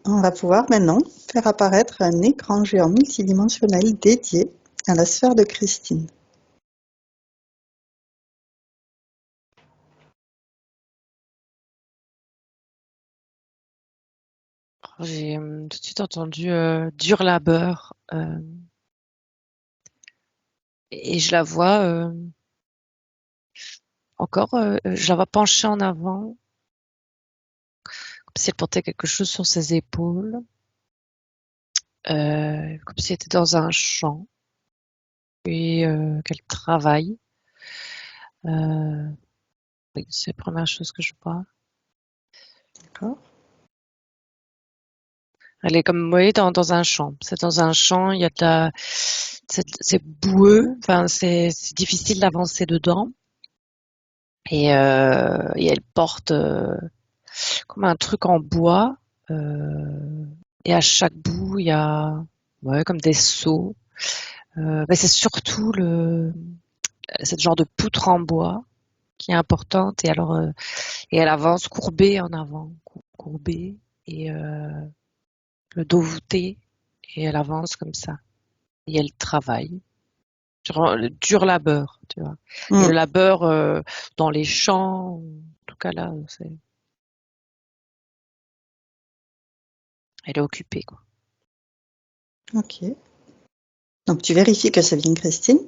On va pouvoir maintenant faire apparaître un écran géant multidimensionnel dédié à la sphère de Christine. J'ai tout de suite entendu dur labeur et je la vois encore, je la vois penchée en avant, comme si elle portait quelque chose sur ses épaules, comme si elle était dans un champ et qu'elle travaille. Oui, c'est la première chose que je vois. D'accord. Elle est comme, oui, dans un champ. C'est dans un champ, il y a c'est boueux, enfin, c'est difficile d'avancer dedans. Et elle porte comme un truc en bois. Et à chaque bout, il y a ouais, comme des seaux. Mais c'est surtout cette genre de poutre en bois qui est importante. Et alors, et elle avance courbée en avant, courbée et le dos voûté. Et elle avance comme ça. Et elle travaille. Le dur labeur, tu vois. Et le labeur dans les champs, en tout cas là, elle est occupée, quoi. Ok. Donc tu vérifies que c'est bien Christine.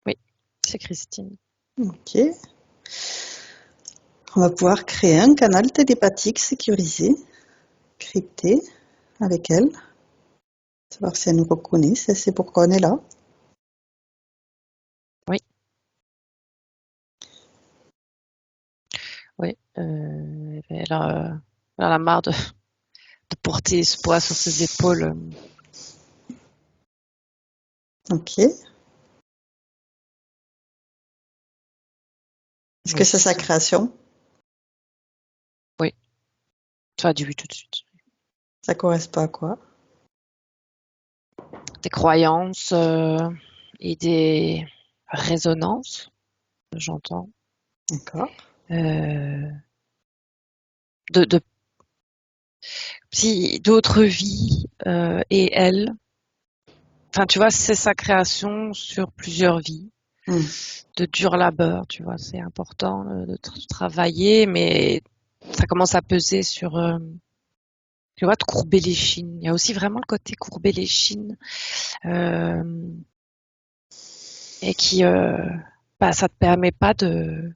Oui, c'est Christine. Ok. On va pouvoir créer un canal télépathique sécurisé, crypté, avec elle. Savoir si elle nous reconnaît, si elle sait pourquoi on est là. Oui, oui. Elle a marre de porter ce poids sur ses épaules. Ok. Est-ce que c'est sa Aussi. création? Oui, ça a dit oui tout de suite. Ça correspond à quoi? Des croyances et des résonances, j'entends. D'accord. Euh, de si d'autres vies et elle. Enfin, tu vois, c'est sa création sur plusieurs vies, de dur labeur, tu vois, c'est important de travailler, mais ça commence à peser sur, tu vois, de courber les chines. Il y a aussi vraiment le côté courber les chines euh, et qui, bah, ça te permet pas de,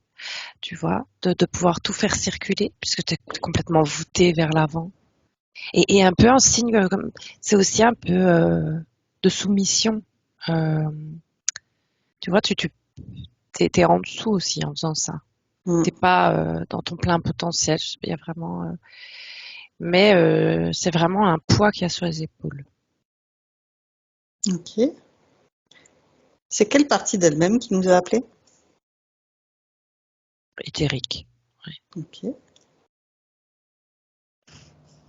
tu vois, de pouvoir tout faire circuler puisque tu es complètement voûté vers l'avant. Et un peu un signe, c'est aussi un peu de soumission. Euh, tu vois, t'es en dessous aussi en faisant ça. T'es pas dans ton plein potentiel. Il y a vraiment, mais c'est vraiment un poids qu'il y a sur les épaules. Ok. C'est quelle partie d'elle-même qui nous a appelés? Éthérique. Ouais. Ok.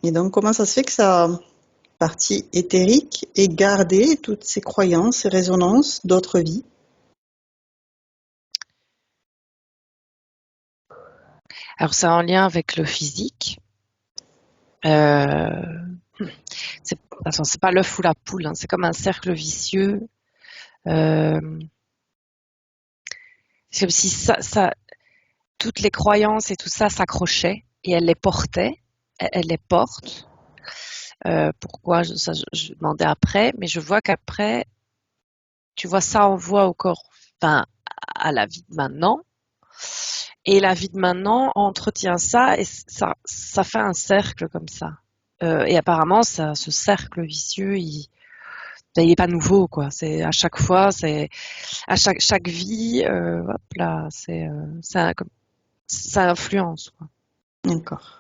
Et donc, comment ça se fait que sa partie éthérique ait gardé toutes ses croyances et résonances d'autres vies? Alors c'est en lien avec le physique. Euh, c'est pas l'œuf ou la poule. Hein, c'est comme un cercle vicieux. Euh, c'est comme si toutes les croyances et tout ça s'accrochaient et elle les portait. Elle les porte. Pourquoi je demandais après, mais je vois qu'après, tu vois, ça envoie au corps, enfin, à la vie de maintenant. Et la vie de maintenant entretient ça et ça fait un cercle comme ça. Et apparemment, ce cercle vicieux, ben, il est pas nouveau, quoi. C'est à chaque fois, c'est à chaque vie, hop là, ça influence, quoi. D'accord.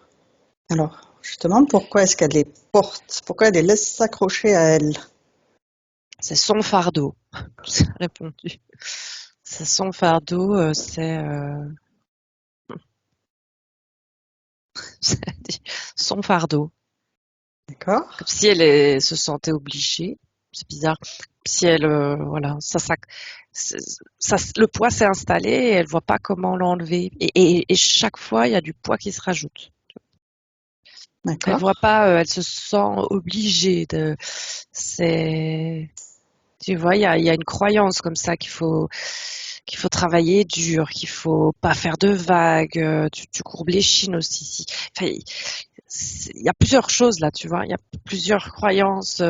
Alors, justement, pourquoi est-ce qu'elle les porte? Pourquoi elle les laisse s'accrocher à elle? C'est son fardeau. J'ai répondu. C'est son fardeau, c'est son fardeau. D'accord. Comme si se sentait obligée. C'est bizarre. Si elle, voilà, le poids s'est installé et elle voit pas comment l'enlever. Et chaque fois, il y a du poids qui se rajoute. Elle D'accord. voit pas, elle se sent obligée de. C'est, tu vois, il y a une croyance comme ça qu'il faut travailler dur, qu'il faut pas faire de vagues. Tu courbes les chines aussi. Enfin, il y a plusieurs choses là, tu vois. Il y a plusieurs croyances.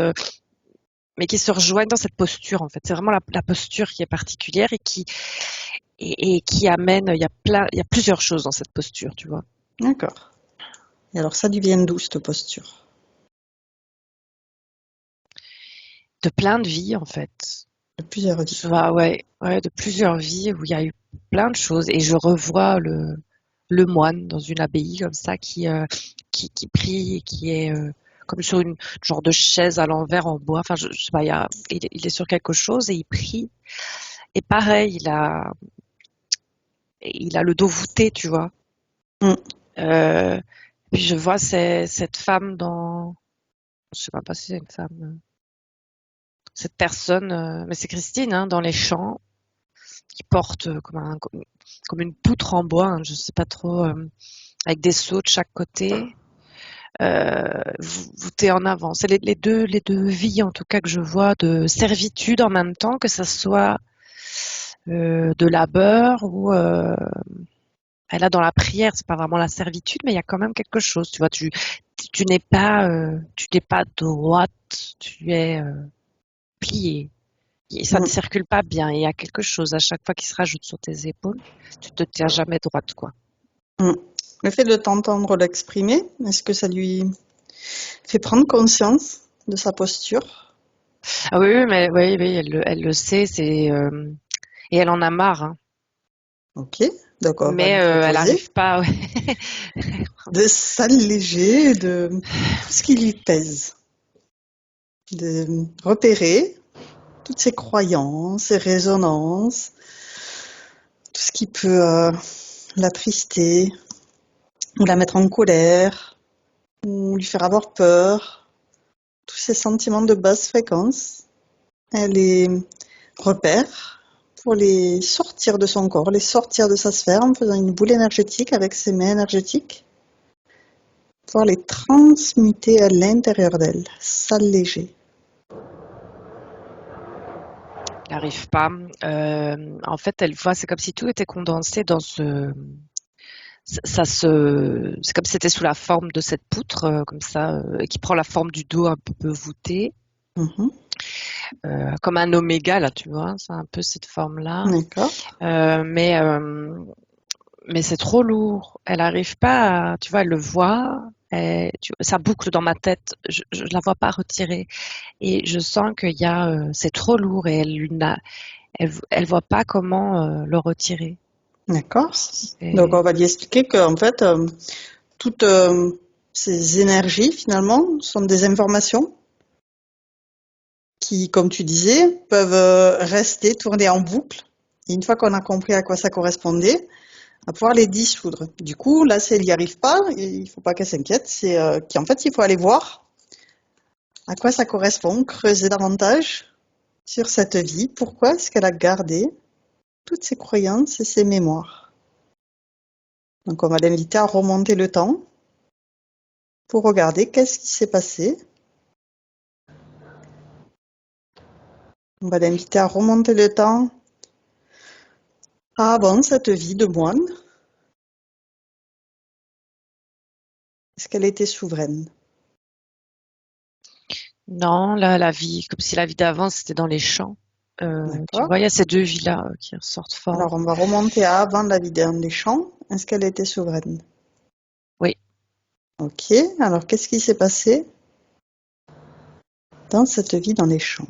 Mais qui se rejoignent dans cette posture en fait. C'est vraiment la posture qui est particulière et qui amène. Il y a plusieurs choses dans cette posture, tu vois. D'accord. Et alors, ça vient d'où, cette posture? De plein de vies en fait. De plusieurs Tu vies. vois, ouais, de plusieurs vies où il y a eu plein de choses et je revois le moine dans une abbaye comme ça qui prie et qui est comme sur une genre de chaise à l'envers en bois. Enfin, je sais pas, il est sur quelque chose et il prie. Et pareil, il a le dos voûté, tu vois. Mm. Euh, Puis je vois cette femme dans, je sais même pas si c'est une femme, cette personne, mais c'est Christine, hein, dans les champs, qui porte comme une poutre en bois, hein, je sais pas trop, avec des seaux de chaque côté, voûtée en avant. C'est les deux vies en tout cas que je vois de servitude en même temps que ça soit de labeur ou elle a dans la prière, c'est pas vraiment la servitude, mais il y a quand même quelque chose. Tu vois, tu n'es pas droite, tu es pliée. Et ça ne Mm. circule pas bien. Il y a quelque chose à chaque fois qui se rajoute sur tes épaules. Tu te tiens jamais droite, quoi. Mm. Le fait de t'entendre l'exprimer, est-ce que ça lui fait prendre conscience de sa posture? Ah oui, oui, mais oui, oui, elle le sait, et elle en a marre, hein. Ok, donc on va Mais lui elle proposer n'arrive pas. Ouais. de s'alléger de tout ce qui lui pèse, de repérer toutes ses croyances, ses résonances, tout ce qui peut l'attrister ou la mettre en colère ou lui faire avoir peur, tous ces sentiments de basse fréquence, elle les repère pour les sortir de son corps, les sortir de sa sphère en faisant une boule énergétique avec ses mains énergétiques, pouvoir les transmuter à l'intérieur d'elle, s'alléger. Elle n'arrive pas. En fait, elle voit, c'est comme si tout était condensé dans c'est comme si c'était sous la forme de cette poutre, comme ça, qui prend la forme du dos un peu voûté, Mhm. comme un oméga, là, tu vois. C'est un peu cette forme-là. D'accord. Euh, mais, euh, mais c'est trop lourd. Elle n'arrive pas tu vois, elle le voit. Ça boucle dans ma tête. Je la vois pas retirer. Et je sens c'est trop lourd et elle voit pas comment le retirer. D'accord. Donc on Et va lui expliquer qu'en fait, toutes ces énergies finalement sont des informations qui, comme tu disais, peuvent rester tourner en boucle. Et une fois qu'on a compris à quoi ça correspondait, à pouvoir les dissoudre. Du coup, là, si elle n'y arrive pas, il ne faut pas qu'elle s'inquiète, c'est qu'en fait, il faut aller voir à quoi ça correspond, creuser davantage sur cette vie, pourquoi est-ce qu'elle a gardé toutes ses croyances et ses mémoires. Donc, on va l'inviter à remonter le temps pour regarder qu'est-ce qui s'est passé. On va l'inviter à remonter le temps avant cette vie de moine. Est-ce qu'elle était souveraine? non, là, la vie, comme si la vie d'avant, c'était dans les champs. Tu D'accord. vois, il y a ces deux vies-là qui ressortent Alors, fort. on va remonter à avant la vie dans les champs. Est-ce qu'elle était souveraine? Oui. Ok. Alors, qu'est-ce qui s'est passé dans cette vie dans les champs?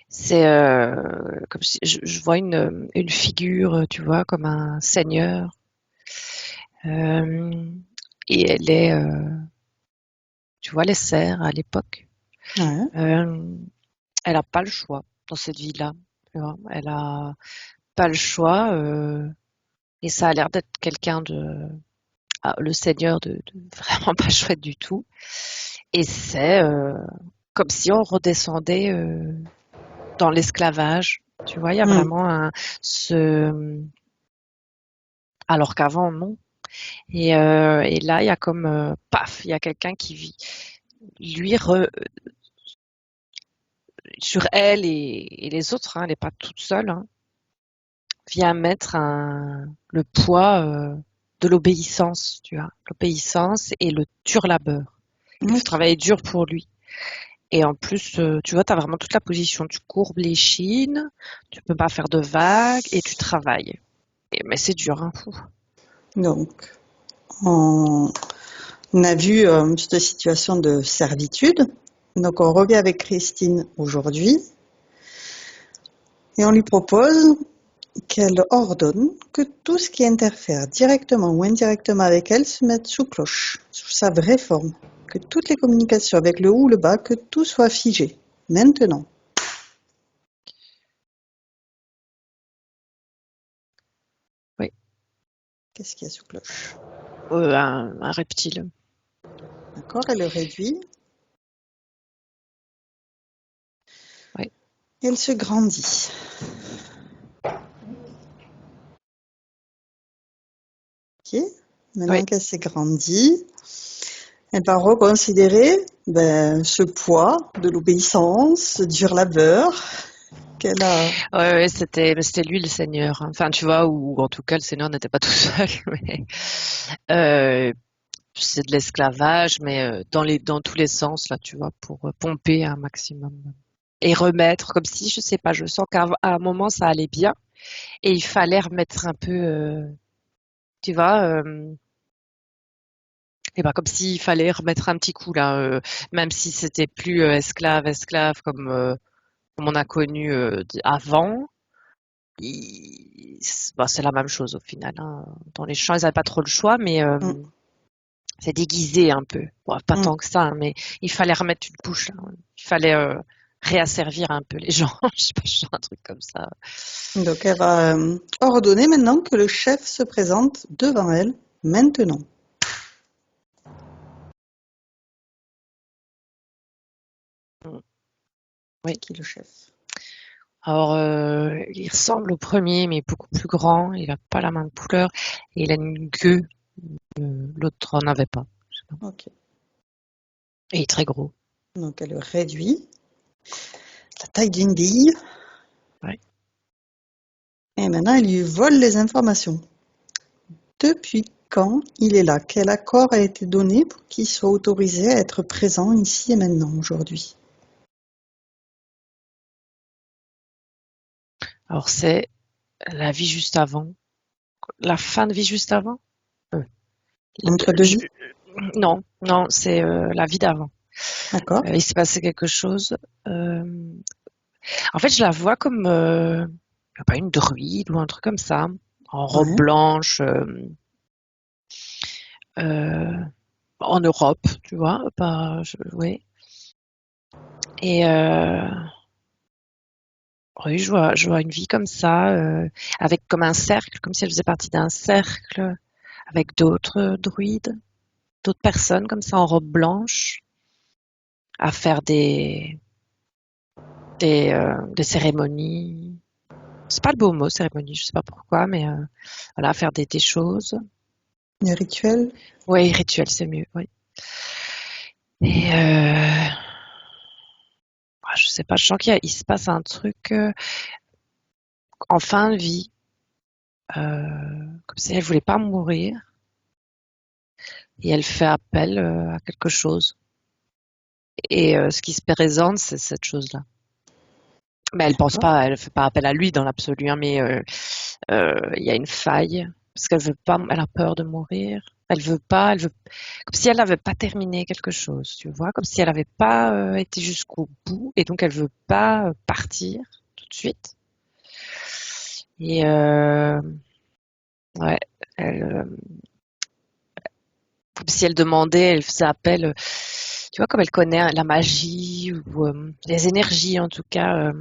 C'est comme si je vois une figure, tu vois, comme un seigneur. Euh, et tu vois, les serfs à l'époque. Ouais. Euh, Elle a pas le choix dans cette vie-là. Tu vois. Elle a pas le choix. Et ça a l'air d'être quelqu'un de le seigneur de vraiment pas chouette du tout. Et c'est comme si on redescendait dans l'esclavage. Tu vois, il y a Mm. vraiment alors qu'avant, non. Et là, il y a comme, paf, il y a quelqu'un qui vit, lui, sur elle et les autres, hein, elle n'est pas toute seule, hein, vient mettre le poids de l'obéissance, tu vois, l'obéissance et le dur labeur. Il faut Ok. travailler dur pour lui. Et en plus, tu vois, tu as vraiment toute la position. Tu courbes les chines, tu peux pas faire de vagues et tu travailles. Mais c'est dur, hein. Fou. Donc, on a vu cette situation de servitude. Donc, on revient avec Christine aujourd'hui et on lui propose qu'elle ordonne que tout ce qui interfère directement ou indirectement avec elle se mette sous cloche, sous sa vraie forme. Que toutes les communications avec le haut ou le bas, que tout soit figé. Maintenant. Oui. Qu'est-ce qu'il y a sous cloche? Un reptile. D'accord, elle le réduit. Oui. Et elle se grandit. Ok. Oui. Maintenant qu'elle s'est grandie, elle va reconsidérer ce poids de l'obéissance, ce dur labeur qu'elle a. Ouais, c'était lui le seigneur, hein. Enfin, tu vois, ou en tout cas, le seigneur n'était pas tout seul, mais euh, c'est de l'esclavage, mais dans tous les sens, là, tu vois, pour pomper un maximum et remettre, comme si, je sais pas, je sens qu'à un moment ça allait bien et il fallait remettre un peu, tu vois, et ben comme s'il fallait remettre un petit coup là, même si c'était plus esclave comme on a connu avant. Bah, c'est la même chose au final, hein. Dans les champs, ils n'avaient pas trop le choix, mais Mm, c'est déguisé un peu. Bon, pas mm. tant que ça, hein, mais il fallait remettre une couche, là. Il fallait réasservir un peu les gens. Je sais pas, je sens un truc comme ça. Donc elle va ordonner maintenant que le chef se présente devant elle, maintenant. Mm. C'est Oui. qui le chef? Alors, il ressemble au premier, mais beaucoup plus grand. Il a pas la même couleur et il a une queue. L'autre en avait pas. Ok. Et il est très gros. Donc elle le réduit, la taille d'une bille, Ouais. et maintenant elle lui vole les informations. Depuis quand il est là? Quel accord a été donné pour qu'il soit autorisé à être présent ici et maintenant, aujourd'hui? Alors, c'est la vie juste avant. La fin de vie juste avant? Euh, Entre deux je- vies? non, non, c'est la vie d'avant. D'accord? Il s'est passé quelque chose. Euh, En fait, je la vois comme pas une druide ou un truc comme ça, en robe Ouais. blanche, euh, en Europe, tu vois, pas, ouais. Et oui, je vois une vie comme ça, avec comme un cercle, comme si elle faisait partie d'un cercle, avec d'autres druides, d'autres personnes comme ça en robe blanche, à faire des cérémonies. C'est pas le beau mot, cérémonie, je sais pas pourquoi, mais voilà, à faire des choses. Les rituels? Oui, rituel, c'est mieux, oui. Et je sais pas, je sens il se passe un truc en fin de vie, comme si elle voulait pas mourir et elle fait appel à quelque chose. Et ce qui se présente, c'est cette chose-là. Mais D'accord. elle fait pas appel à lui dans l'absolu, hein, mais il y a une faille parce qu'elle veut pas, elle a peur de mourir. Elle veut, comme si elle n'avait pas terminé quelque chose, tu vois, comme si elle n'avait pas été jusqu'au bout et donc elle veut pas partir tout de suite. Et ouais, elle, comme si elle demandait, elle faisait appel, tu vois, comme elle connaît la magie ou les énergies en tout cas,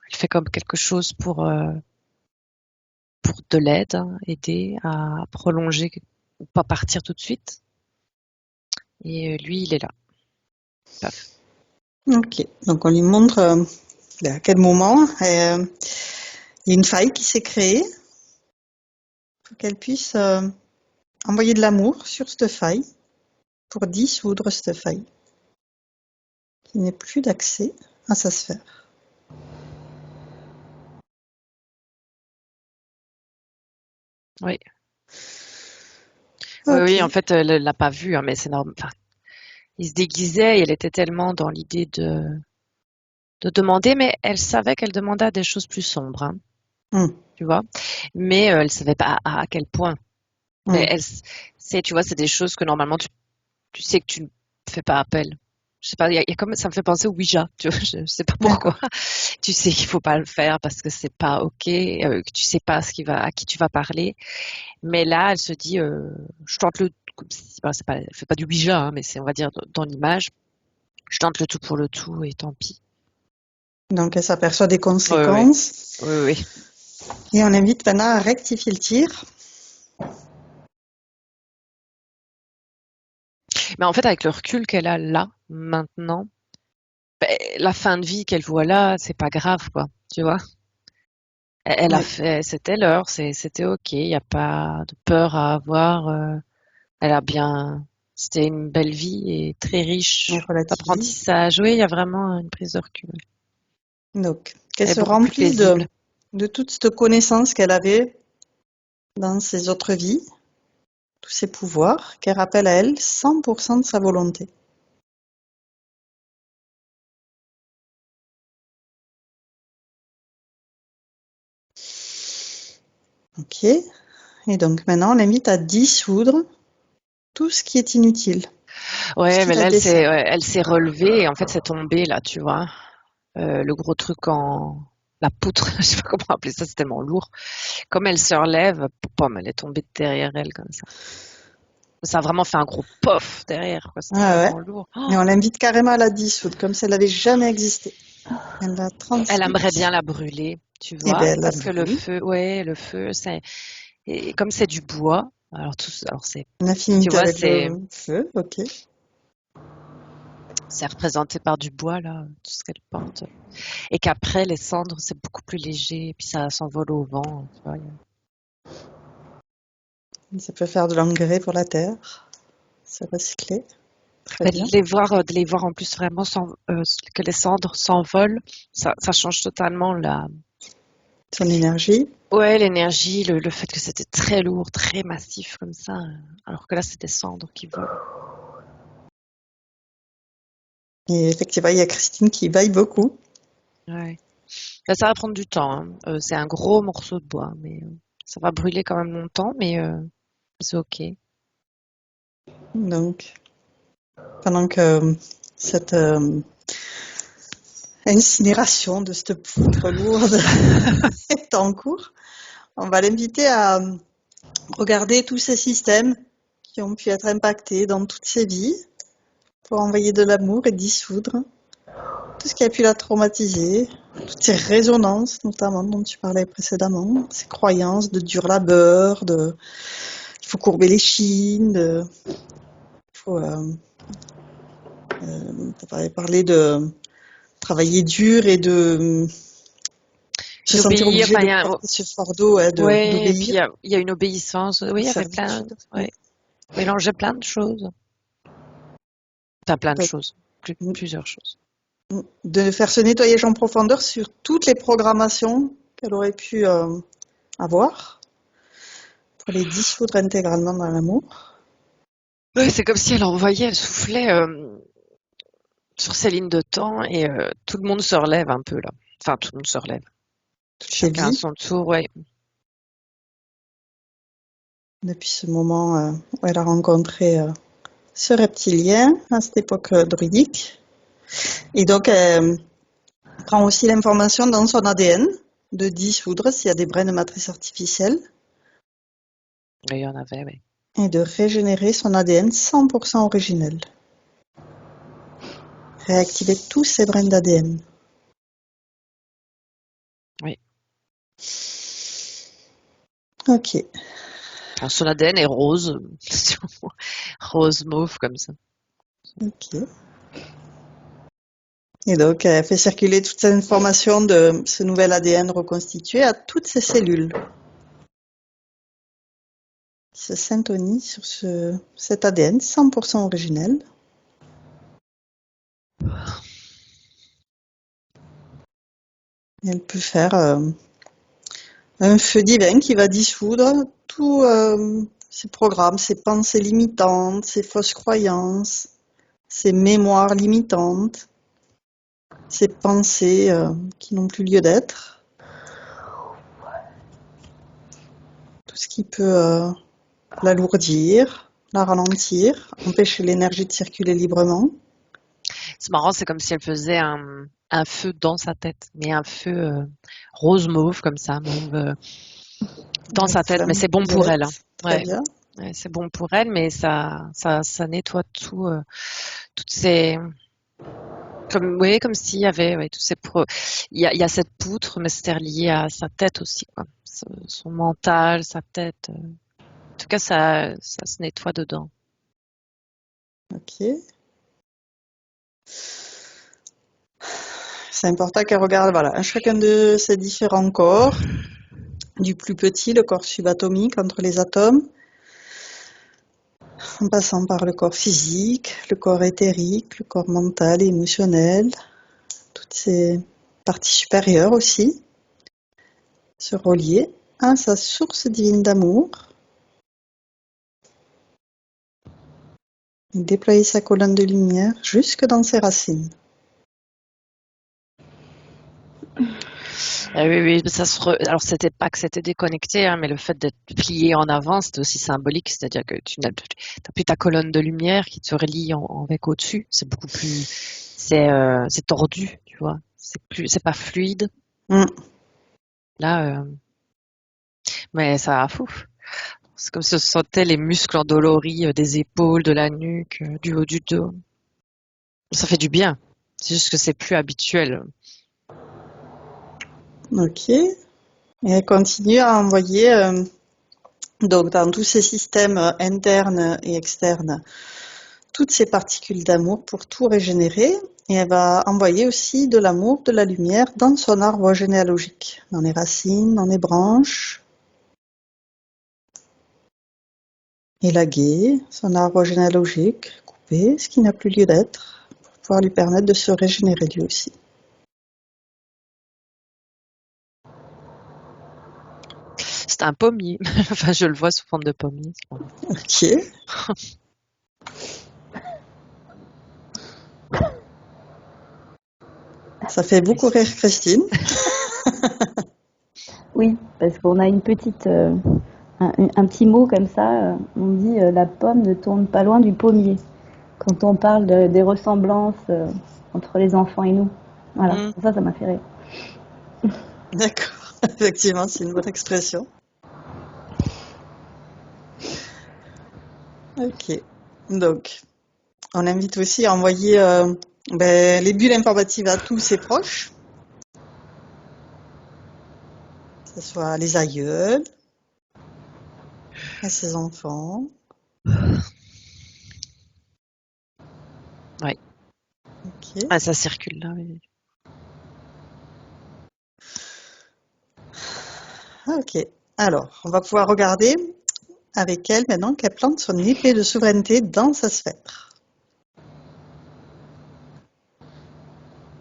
elle fait comme quelque chose pour de l'aide, hein, aider à prolonger. ou pas partir tout de suite. Et lui, il est là. Paf. Ok, donc on lui montre à quel moment il y a une faille qui s'est créée pour qu'elle puisse envoyer de l'amour sur cette faille pour dissoudre cette faille qui n'ait plus d'accès à sa sphère. Oui. Oui, Ok, oui, en fait, elle l'a pas vu, hein, mais c'est normal. Enfin, il se déguisait et elle était tellement dans l'idée de demander, mais elle savait qu'elle demandait à des choses plus sombres, hein, hum, tu vois. Mais elle savait pas à quel point. Mais hum. elle, c'est, tu vois, c'est des choses que normalement tu sais que tu ne fais pas appel. Je sais pas, il y a comme ça me fait penser au Ouija, tu vois, je sais pas pourquoi. D'accord. Tu sais qu'il faut pas le faire parce que c'est pas ok, que tu sais pas à qui tu vas parler. Mais là, elle se dit, je tente le, comme si, ben, c'est pas, elle fait pas du Ouija, hein, mais c'est, on va dire, dans l'image, je tente le tout pour le tout et tant pis. Donc elle s'aperçoit des Oui, oui, conséquences oui, oui. et on invite maintenant à rectifier le tir. Mais en fait, avec le recul qu'elle a là, maintenant, ben, la fin de vie qu'elle voit là, c'est pas grave, quoi. Tu vois? Elle a Oui, fait, c'était l'heure, c'était ok, il n'y a pas de peur à avoir. Elle a bien, c'était une belle vie et très elle riche relativise. d'apprentissage. Oui, il y a vraiment une prise de recul. Donc qu'elle Elle est se beaucoup plus remplisse paisible. de toute cette connaissance qu'elle avait dans ses autres vies, tous ses pouvoirs, qu'elle rappelle à elle 100% de sa volonté. Ok. Et donc maintenant, on l'invite à dissoudre tout ce qui est inutile, tout ce Ouais, qui mais la là, dessert. ouais, elle s'est relevée et en fait, c'est tombé là, tu vois. Le gros truc la poutre, je sais pas comment appeler ça, c'est tellement lourd. Comme elle se relève, pom, elle est tombée de derrière elle comme ça. Ça a vraiment fait un gros pof derrière, quoi. C'était Ah ouais. tellement lourd. Et Oh, on l'invite carrément à la dissoudre, comme si elle n'avait jamais existé. Elle la elle aimerait bien transmute. la brûler, tu Et vois, bien, elle la parce que le brûle. feu, ouais, le feu, c'est, et comme c'est du bois, alors Une tu affinité vois, avec le feu, ok. c'est représenté par du bois, là, tout ce qu'elle porte. Et qu'après, les cendres, c'est beaucoup plus léger, et puis ça s'envole au vent, tu vois. Ça peut faire de l'engrais pour la terre. C'est recyclé. Très Mais bien. de les voir en plus vraiment que les cendres s'envolent, ça change totalement Son énergie. ouais, l'énergie, le fait que c'était très lourd, très massif comme ça, alors que là, c'est des cendres qui volent. Et effectivement, il y a Christine qui baille beaucoup. Ouais. Là, ça va prendre du temps, hein. C'est un gros morceau de bois, mais ça va brûler quand même longtemps, mais c'est ok. Donc, pendant que cette incinération de cette poutre lourde est en cours, on va l'inviter à regarder tous ces systèmes qui ont pu être impactés dans toutes ses vies pour envoyer de l'amour et dissoudre tout ce qui a pu la traumatiser, toutes ces résonances notamment dont tu parlais précédemment, ces croyances de dur labeur, de il faut courber les chines, il faut parler de travailler dur et de se sentir D'obéir, obligé enfin, de porter ce fardeau, ouais, et puis d'obéir, il y a une obéissance. Oui, de il y avait plein, servitude. ouais, mélanger plein de choses. Enfin, plein de Donc, choses, plusieurs choses. de faire ce nettoyage en profondeur sur toutes les programmations qu'elle aurait pu avoir pour les dissoudre intégralement dans l'amour. Ouais, c'est comme si elle envoyait, elle soufflait sur ces lignes de temps et tout le monde se relève un peu là. Enfin, tout le monde se relève. Toutes ces Chacun à vies, son tour, ouais. depuis ce moment où elle a rencontré ce reptilien à cette époque druidique. Et donc, elle prend aussi l'information dans son ADN de dissoudre s'il y a des brins de matrice artificielle Il y en avait, oui. et de régénérer son ADN 100% originel. Réactiver tous ces brins d'ADN. Oui. Ok. Alors, son ADN est rose, rose mauve comme ça. Ok. Et donc, elle fait circuler toute cette information de ce nouvel ADN reconstitué à toutes ces cellules qui se syntonisent sur cet ADN 100% originel. Et elle peut faire un feu divin qui va dissoudre tous ces programmes, ces pensées limitantes, ces fausses croyances, ces mémoires limitantes, ces pensées qui n'ont plus lieu d'être. Tout ce qui peut l'alourdir, la ralentir, empêcher l'énergie de circuler librement. C'est marrant, c'est comme si elle faisait un feu dans sa tête, mais un feu rose mauve comme ça, mauve dans sa tête. Mais c'est bon pour elle. Hein. Très Ouais. bien. Ouais, c'est bon pour elle, mais ça nettoie tout, toutes ces, comme s'il y avait, tous ces il y a cette poutre, mais c'était lié à sa tête aussi, quoi. Son mental, sa tête. En tout cas, ça se nettoie dedans. Ok. C'est important qu'elle regarde, voilà, chacun de ces différents corps, du plus petit, le corps subatomique entre les atomes, en passant par le corps physique, le corps éthérique, le corps mental et émotionnel, toutes ces parties supérieures aussi, se relier à sa source divine d'amour, et déployer sa colonne de lumière jusque dans ses racines. Oui, alors c'était pas que c'était déconnecté, hein, mais le fait d'être plié en avant, c'était aussi symbolique, c'est-à-dire que tu n'as plus ta colonne de lumière qui te relie avec au-dessus. C'est beaucoup plus, c'est tordu, tu vois. C'est pas fluide. Là, mais ça, fou. C'est comme si on sentait les muscles endoloris des épaules, de la nuque, du haut du dos. Ça fait du bien. C'est juste que c'est plus habituel. Ok. Et elle continue à envoyer donc dans tous ces systèmes internes et externes toutes ces particules d'amour pour tout régénérer. Et elle va envoyer aussi de l'amour, de la lumière dans son arbre généalogique, dans les racines, dans les branches. Élaguer son arbre généalogique, couper ce qui n'a plus lieu d'être, pour pouvoir lui permettre de se régénérer lui aussi. C'est un pommier. Enfin, je le vois sous forme de pommier. Ok. Ça fait beaucoup rire Christine. Oui, parce qu'on a une petite, un petit mot comme ça, on dit la pomme ne tourne pas loin du pommier, quand on parle des ressemblances entre les enfants et nous. Voilà, ça m'a fait rire. D'accord, effectivement, c'est une bonne expression. Ok, donc on invite aussi à envoyer les bulles informatives à tous ses proches, que ce soit les aïeuls, à ses enfants. Oui. Ok. Ah, ça circule là, oui. Ok, alors on va pouvoir regarder avec elle maintenant qu'elle plante son épée de souveraineté dans sa sphère.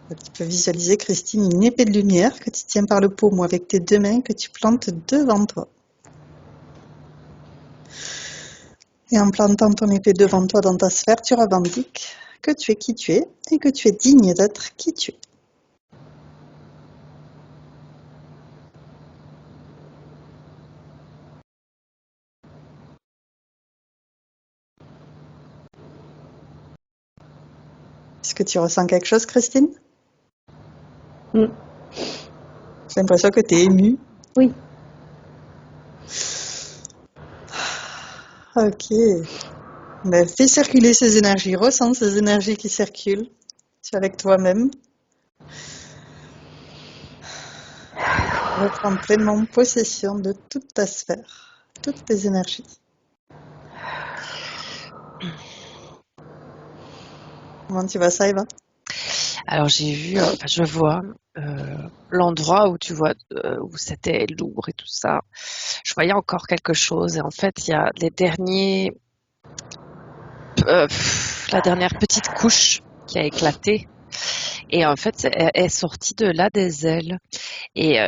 Donc, tu peux visualiser, Christine, une épée de lumière que tu tiens par le paume ou avec tes deux mains que tu plantes devant toi. Et en plantant ton épée devant toi dans ta sphère, tu revendiques que tu es qui tu es et que tu es digne d'être qui tu es. Est-ce que tu ressens quelque chose, Christine? Mm. J'ai l'impression que tu es émue. Oui. Ok. Ben, fais circuler ces énergies, ressens ces énergies qui circulent. Tu es avec toi-même. Reprends pleinement possession de toute ta sphère. toutes tes énergies. Comment tu vois ça, Eva? Alors j'ai vu, enfin je vois l'endroit où tu vois où c'était lourd et tout ça. Je voyais encore quelque chose et en fait il y a la dernière petite couche qui a éclaté et en fait elle est sortie de là des ailes et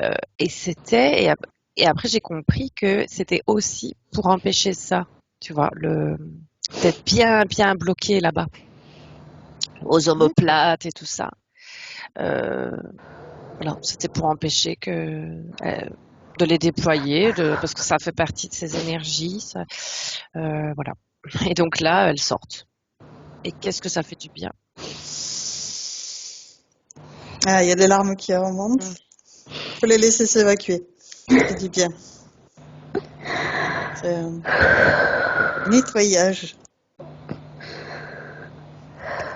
c'était et après j'ai compris que c'était aussi pour empêcher ça, tu vois, d'être bien bloqué là-bas aux omoplates et tout ça. Euh, Voilà, c'était pour empêcher de les déployer, parce que ça fait partie de ces énergies. Voilà. Et donc là, elles sortent. Et qu'est-ce que ça fait du bien. Ah, il y a des larmes qui remontent. Il faut les laisser s'évacuer. Ça fait du bien. C'est un nettoyage.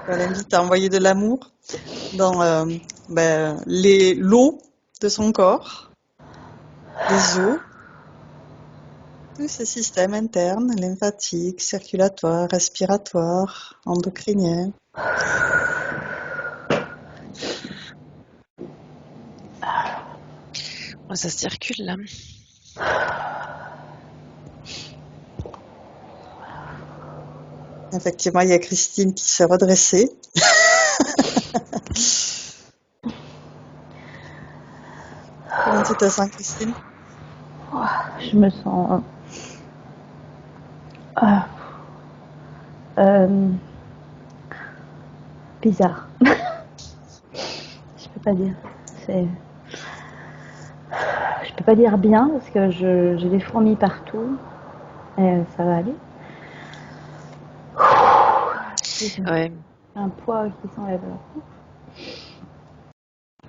On l'invite à envoyer de l'amour dans l'eau de son corps, les os, tous ces systèmes internes, lymphatiques, circulatoires, respiratoires, endocriniens. Oh, ça circule là. Effectivement, il y a Christine qui s'est redressée. Comment tu te sens, Christine? Je me sens bizarre. Je peux pas dire. Je peux pas dire bien parce que j'ai des fourmis partout. Et ça va aller. Ouais. Un poids qui s'enlève.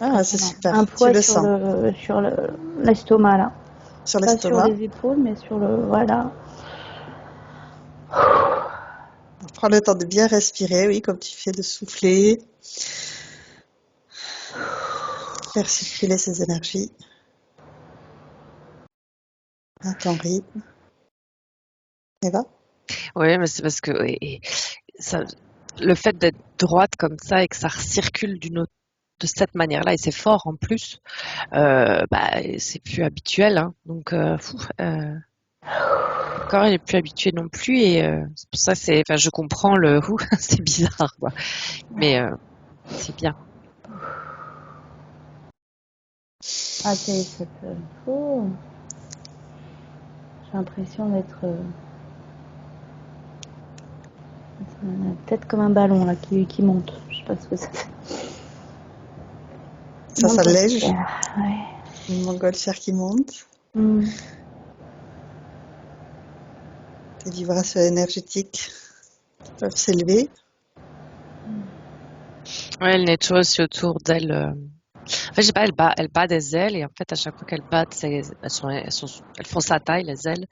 Ah, c'est super. Un Tu poids le sur sens. l'estomac là. Sur Pas sur l'estomac. les épaules, mais sur le voilà. Prends le temps de bien respirer, oui, comme tu fais, de souffler. Faire circuler ces énergies à ton rythme. Eva? Oui, mais c'est parce que ça, le fait d'être droite comme ça et que ça recircule de cette manière-là, et c'est fort en plus, c'est plus habituel. Hein. Donc, le corps il est plus habitué non plus et c'est pour ça je comprends c'est bizarre quoi, mais c'est bien. Ah, oh. J'ai l'impression d'être peut-être comme un ballon là qui monte. Je sais pas ce que ça fait. Ça s'allège. Ouais. Une montgolfière qui monte. Des vibrations énergétiques qui peuvent s'élever. Ouais, elle nettoie aussi autour d'elle. En fait, je sais pas, elle bat des ailes et en fait, à chaque fois qu'elle bat, elles font sa taille, les ailes.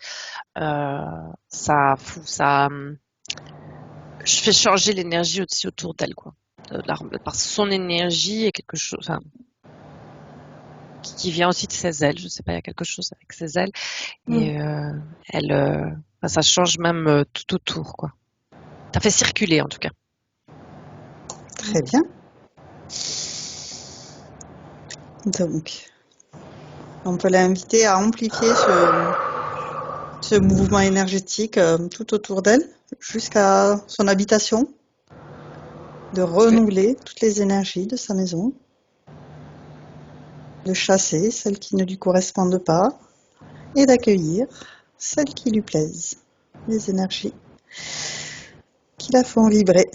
Je fais changer l'énergie aussi autour d'elle, quoi. Parce que son énergie est quelque chose, enfin, qui vient aussi de ses ailes. Je sais pas, il y a quelque chose avec ses ailes et ça change même tout autour, quoi. Ça fait circuler en tout cas. Très bien. Donc, on peut l'inviter à amplifier ce mouvement énergétique tout autour d'elle, jusqu'à son habitation, de renouveler toutes les énergies de sa maison, de chasser celles qui ne lui correspondent pas et d'accueillir celles qui lui plaisent, les énergies qui la font vibrer.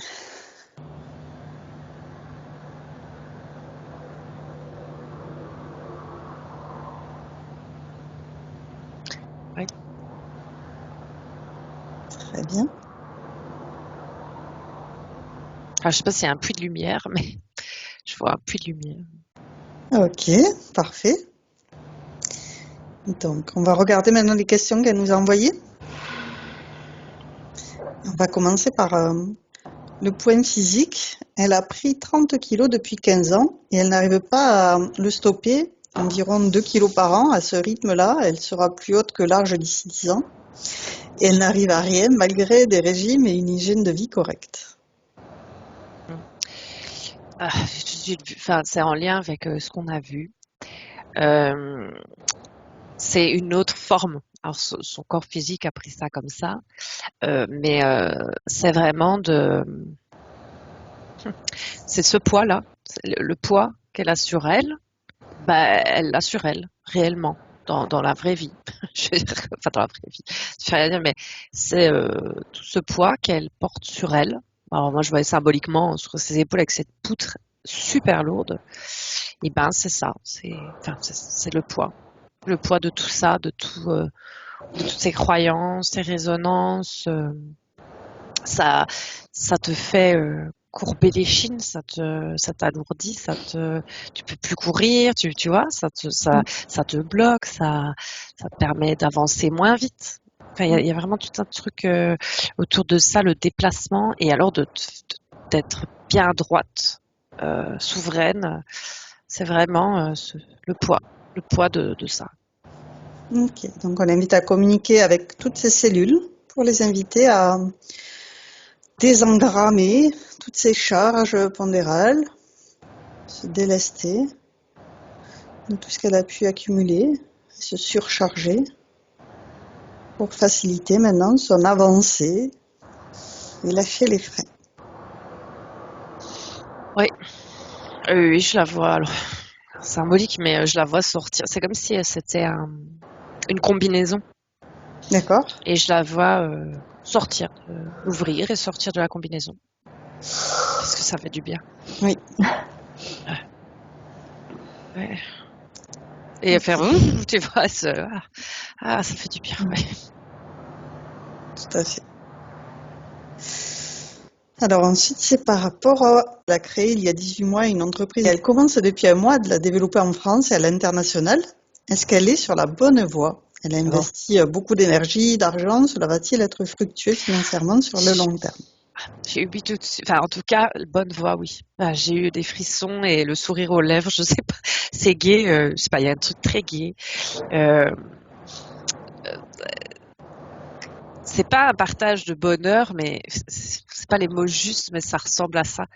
Oui. Très bien. Alors, je sais pas s'il y a un puits de lumière, mais je vois un puits de lumière. Ok, parfait. Donc, on va regarder maintenant les questions qu'elle nous a envoyées. On va commencer par le point physique. Elle a pris 30 kilos depuis 15 ans et elle n'arrive pas à le stopper environ 2 kilos par an. À ce rythme-là, elle sera plus haute que large d'ici 10 ans. Et elle n'arrive à rien malgré des régimes et une hygiène de vie correcte. C'est en lien avec ce qu'on a vu. Euh, c'est une autre forme. Alors, son corps physique a pris ça comme ça, mais c'est vraiment c'est ce poids-là, le poids qu'elle a sur elle, elle l'a sur elle, réellement, dans la vraie vie. Je veux dire, enfin, dans la vraie vie, je fais rien dire, mais c'est tout ce poids qu'elle porte sur elle. Alors moi, je voyais symboliquement sur ses épaules avec cette poutre super lourde. Et ben, c'est ça, c'est le poids de tout ça, de toutes ces croyances, ces résonances. Ça, ça te fait courber les chines, ça t'alourdit, tu peux plus courir, tu vois, ça te bloque, ça te permet d'avancer moins vite. Enfin, il y a vraiment tout un truc autour de ça, le déplacement, et alors d'être bien droite, souveraine. C'est vraiment le poids de ça. Ok, donc on invite à communiquer avec toutes ces cellules pour les inviter à désengrammer toutes ces charges pondérales, se délester de tout ce qu'elle a pu accumuler, et se surcharger pour faciliter maintenant son avancée et lâcher les freins. Oui, oui, je la vois. Alors, symbolique, mais je la vois sortir. C'est comme si c'était une combinaison. D'accord? Et je la vois sortir, ouvrir et sortir de la combinaison. Parce que ça fait du bien. Oui. Ouais. Et faire, tu vois, ça fait du bien. Ouais. Tout à fait. Alors ensuite, c'est par rapport à... Elle a créé il y a 18 mois une entreprise. Elle commence depuis un mois de la développer en France et à l'international. Est-ce qu'elle est sur la bonne voie? Elle a investi beaucoup d'énergie, d'argent. Cela va-t-il être fructueux financièrement sur le long terme? J'ai eu tout de suite, enfin en tout cas, bonne voix, oui. J'ai eu des frissons et le sourire aux lèvres, je sais pas, c'est gai, je sais pas, il y a un truc très gai. C'est pas un partage de bonheur, mais c'est pas les mots justes, mais ça ressemble à ça.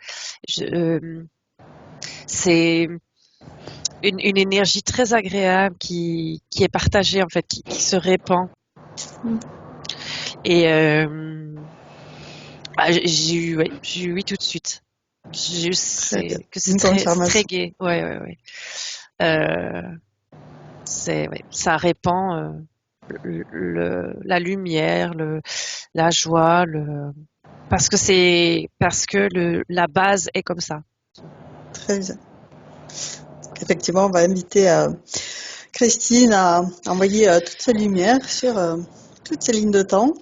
C'est une énergie très agréable qui est partagée en fait, qui se répand. Et j'ai eu oui tout de suite. J'ai eu que c'est très gai. Ouais. Ça répand la lumière, la joie, parce que la base est comme ça. Très bien. Effectivement, on va inviter Christine à envoyer toute sa lumière sur toutes ces lignes de temps,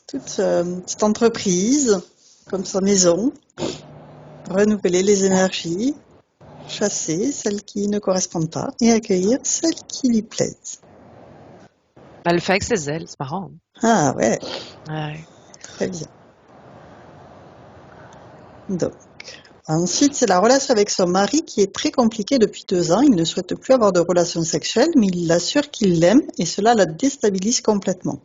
toute cette entreprise, comme sa maison, renouveler les énergies, chasser celles qui ne correspondent pas et accueillir celles qui lui plaisent. Elle le fait avec ses ailes, c'est marrant. Ah ouais. Ouais. Très bien. Donc, ensuite, c'est la relation avec son mari qui est très compliquée depuis 2 ans. Il ne souhaite plus avoir de relations sexuelles, mais il l'assure qu'il l'aime et cela la déstabilise complètement.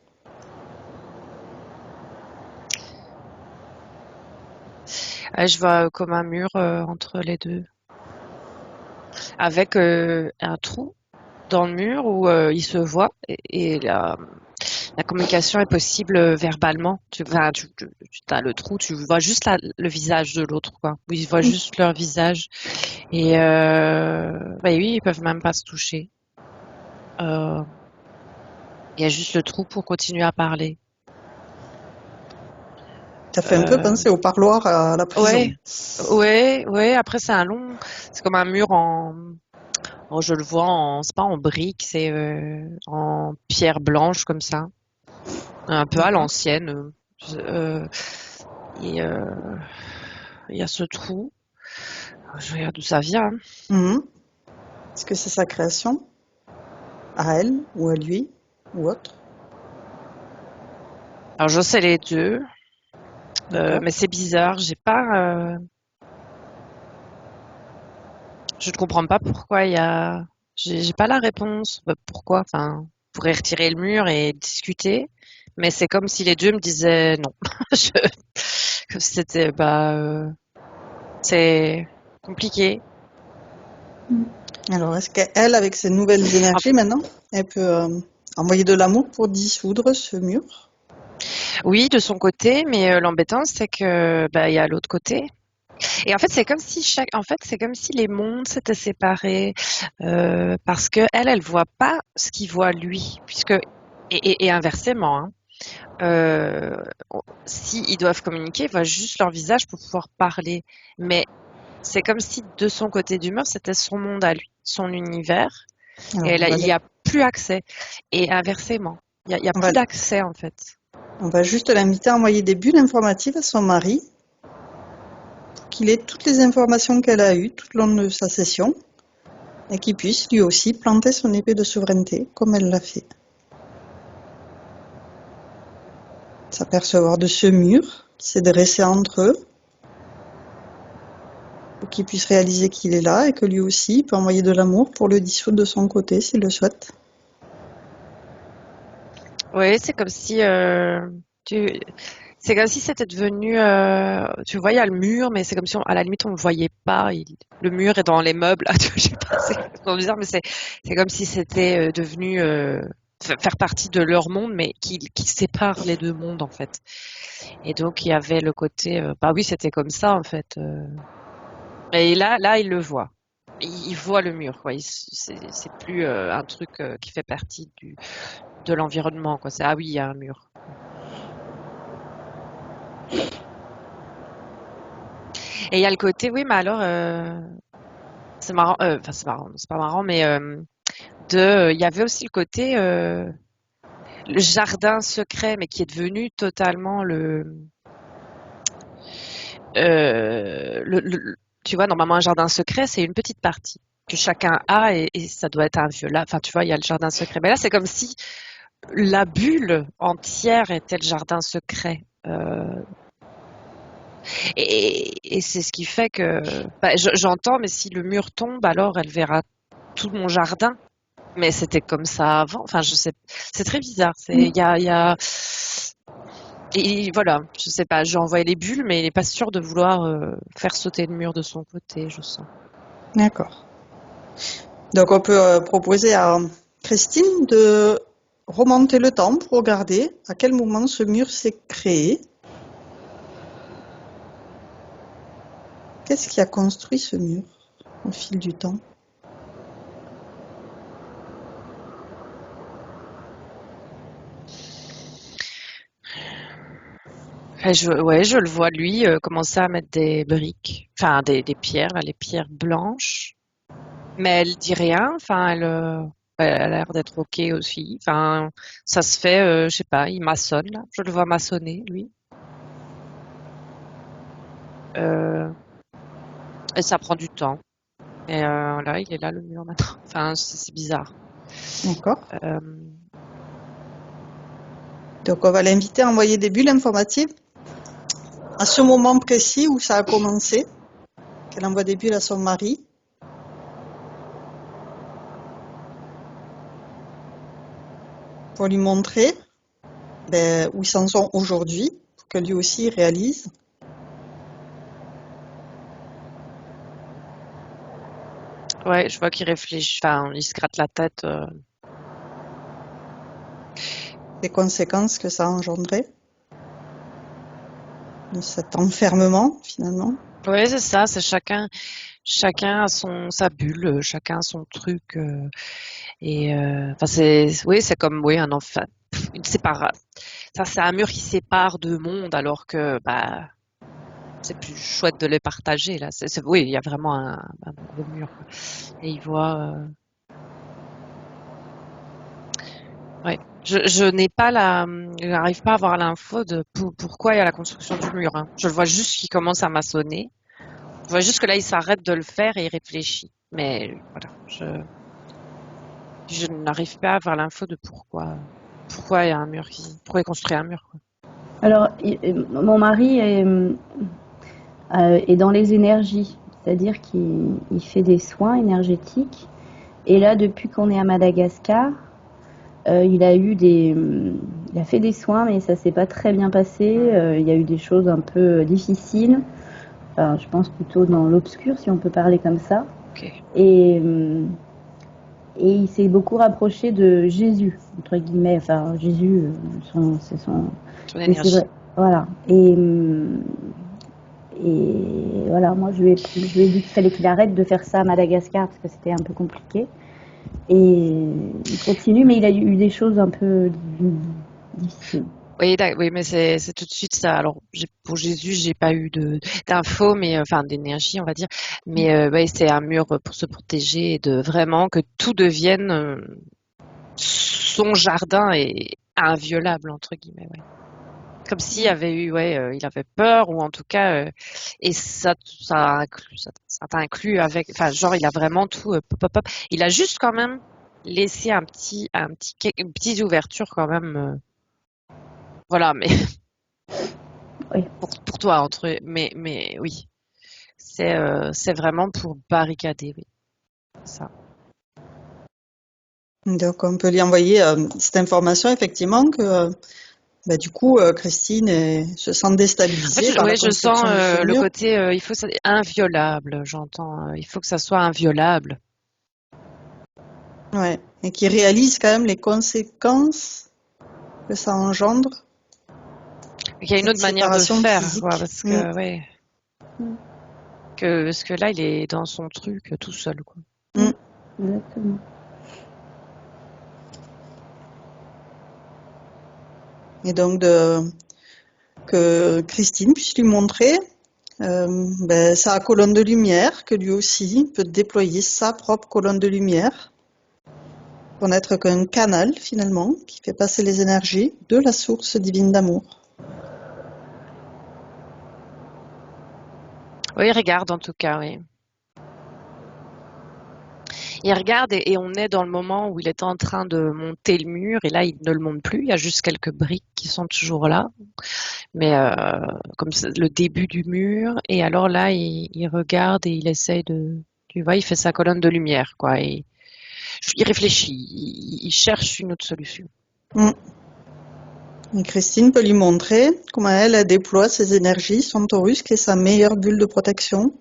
Je vois comme un mur entre les deux, avec un trou dans le mur où il se voit et la communication est possible verbalement. Tu as le trou, tu vois juste le visage de l'autre, quoi. Ils voient juste leur visage. Et oui, ils peuvent même pas se toucher. Il y a juste le trou pour continuer à parler. Ça fait un peu penser au parloir à la prison. Ouais. Après, c'est comme un mur je le vois c'est pas en briques, c'est en pierre blanche comme ça. Un peu à l'ancienne. Et il y a ce trou. Je regarde d'où ça vient. Est-ce que c'est sa création? À elle, ou à lui, ou autre? Alors je sais les deux, mais c'est bizarre. Je ne comprends pas pourquoi il y a J'ai pas la réponse. Pourquoi? Enfin, on pourrait retirer le mur et discuter, mais c'est comme si les dieux me disaient non. Je- que c'était c'est compliqué. Alors, est-ce qu'elle, avec ses nouvelles En énergies maintenant, elle peut envoyer de l'amour pour dissoudre ce mur? Oui, de son côté, mais l'embêtant, c'est que il y a l'autre côté. Et en fait, c'est comme si les mondes s'étaient séparés parce que elle voit pas ce qu'il voit lui, puisque et inversement. Hein. Euh, si ils doivent communiquer, ils voient juste leur visage pour pouvoir parler. Mais c'est comme si de son côté du mur, c'était son monde à lui, son univers, et Alors, il y a plus accès. Et inversement, il y a on va, plus d'accès en fait. on va juste l'inviter à envoyer des bulles informatives à son mari, pour qu'il ait toutes les informations qu'elle a eues tout au long de sa session, et qu'il puisse lui aussi planter son épée de souveraineté, comme elle l'a fait. S'apercevoir de ce mur qui s'est dressé entre eux, pour qu'il puisse réaliser qu'il est là et que lui aussi peut envoyer de l'amour pour le dissoudre de son côté s'il le souhaite. Oui, c'est comme si tu, c'est comme si c'était devenu, tu vois, il y a le mur, mais c'est comme si à la limite on le voyait pas. Le mur est dans les meubles. Ah, tu vois, je sais pas, c'est complètement bizarre, mais c'est comme si c'était devenu faire partie de leur monde, mais qui sépare les deux mondes en fait. Et donc il y avait le côté, bah oui, c'était comme ça en fait. Et là, il le voit. Il voit le mur, quoi. C'est plus un truc qui fait partie de l'environnement, quoi. C'est ah oui, il y a un mur. Et il y a le côté, oui, mais alors, c'est marrant, enfin c'est pas marrant, mais il y avait aussi le côté le jardin secret, mais qui est devenu totalement tu vois, normalement un jardin secret, c'est une petite partie que chacun a et ça doit être inviolable. Enfin, tu vois, il y a le jardin secret. Mais là, c'est comme si la bulle entière était le jardin secret. Et c'est ce qui fait que j'entends, mais si le mur tombe, alors elle verra tout mon jardin. Mais c'était comme ça avant. Enfin, je sais, c'est très bizarre. Il y a, et voilà, je sais pas. J'ai envoyé les bulles, mais il n'est pas sûr de vouloir faire sauter le mur de son côté, je sens. D'accord. Donc on peut proposer à Christine de remonter le temps pour regarder à quel moment ce mur s'est créé. Qu'est-ce qui a construit ce mur au fil du temps? Et ouais, je le vois lui commencer à mettre des briques, enfin des pierres, là, les pierres blanches. Mais elle dit rien. Enfin, elle a l'air d'être ok aussi. Enfin, ça se fait, je sais pas, il maçonne là. Je le vois maçonner lui. Euh, et ça prend du temps. Et là, il est là le mur maintenant. Enfin, c'est bizarre. D'accord. Euh, Donc on va l'inviter à envoyer des bulles informatives à ce moment précis où ça a commencé, qu'elle envoie des bulles à son mari pour lui montrer où ils s'en sont aujourd'hui, pour que lui aussi réalise. ouais, je vois qu'il réfléchit. Enfin, il se gratte la tête. Les conséquences que ça a engendré, de cet enfermement finalement. Ouais, c'est ça. C'est chacun a sa bulle, chacun a son truc. Et enfin, oui, c'est comme oui un enfant. Une sépara- Ça, c'est un mur qui sépare deux mondes, alors que c'est plus chouette de les partager là. Oui, il y a vraiment un gros mur, quoi. Et il voit. Ouais. Je n'ai pas je n'arrive pas à avoir l'info de pourquoi il y a la construction du mur. Hein. Je le vois juste qu'il commence à maçonner. Je vois juste que là, il s'arrête de le faire et il réfléchit. Mais voilà, je n'arrive pas à avoir l'info de pourquoi il y a un mur pourquoi il construit un mur, quoi. Alors, mon mari est dans les énergies, c'est-à-dire qu'il fait des soins énergétiques Et là, depuis qu'on est à Madagascar, il a fait des soins, mais ça s'est pas très bien passé. Il y a eu des choses un peu difficiles. Enfin, je pense plutôt dans l'obscur, si on peut parler comme ça. Ok. Et, et il s'est beaucoup rapproché de Jésus, entre guillemets. Enfin, Jésus, c'est son. Ton Mais c'est énergie. vrai. Voilà. Et voilà, moi je lui ai dit qu'il fallait qu'il arrête de faire ça à Madagascar parce que c'était un peu compliqué. Et il continue, mais il a eu des choses un peu difficiles. Oui, mais c'est tout de suite ça. Alors, pour Jésus, j'ai pas eu d'infos, mais enfin d'énergie, on va dire. Mais ouais, c'est un mur pour se protéger et de vraiment que tout devienne son jardin est inviolable entre guillemets. Ouais. Comme s'il avait eu, il avait peur ou en tout cas, et ça t'inclut avec, enfin genre il a vraiment tout, pop, pop, pop. Il a juste quand même laissé une petite ouverture quand même. Voilà, mais Oui. pour toi mais oui, c'est vraiment pour barricader, oui, c'est ça. Donc, on peut lui envoyer cette information, effectivement, que du coup, Christine se sent En déstabilisée fait, par la je sens construction de ce le mur. côté, il faut ça, inviolable. J'entends, il faut que ça soit inviolable. Ouais. Et qui réalise quand même les conséquences que ça engendre, Il y a une cette autre manière de séparation faire, quoi, physique. parce que ouais, parce que là, il est dans son truc tout seul, quoi. Mm. Exactement. Et donc, que Christine puisse lui montrer sa colonne de lumière, que lui aussi peut déployer sa propre colonne de lumière, pour n'être qu'un canal, finalement, qui fait passer les énergies de la source divine d'amour. Oui, il regarde en tout cas, oui. Il regarde et on est dans le moment où il est en train de monter le mur et là, il ne le monte plus. Il y a juste quelques briques qui sont toujours là, mais comme c'est le début du mur. Et alors là, il regarde et il essaye tu vois, il fait sa colonne de lumière, quoi. Et il réfléchit, il cherche une autre solution. Mm. Et Christine peut lui montrer comment elle déploie ses énergies, son torus, qui est sa meilleure bulle de protection,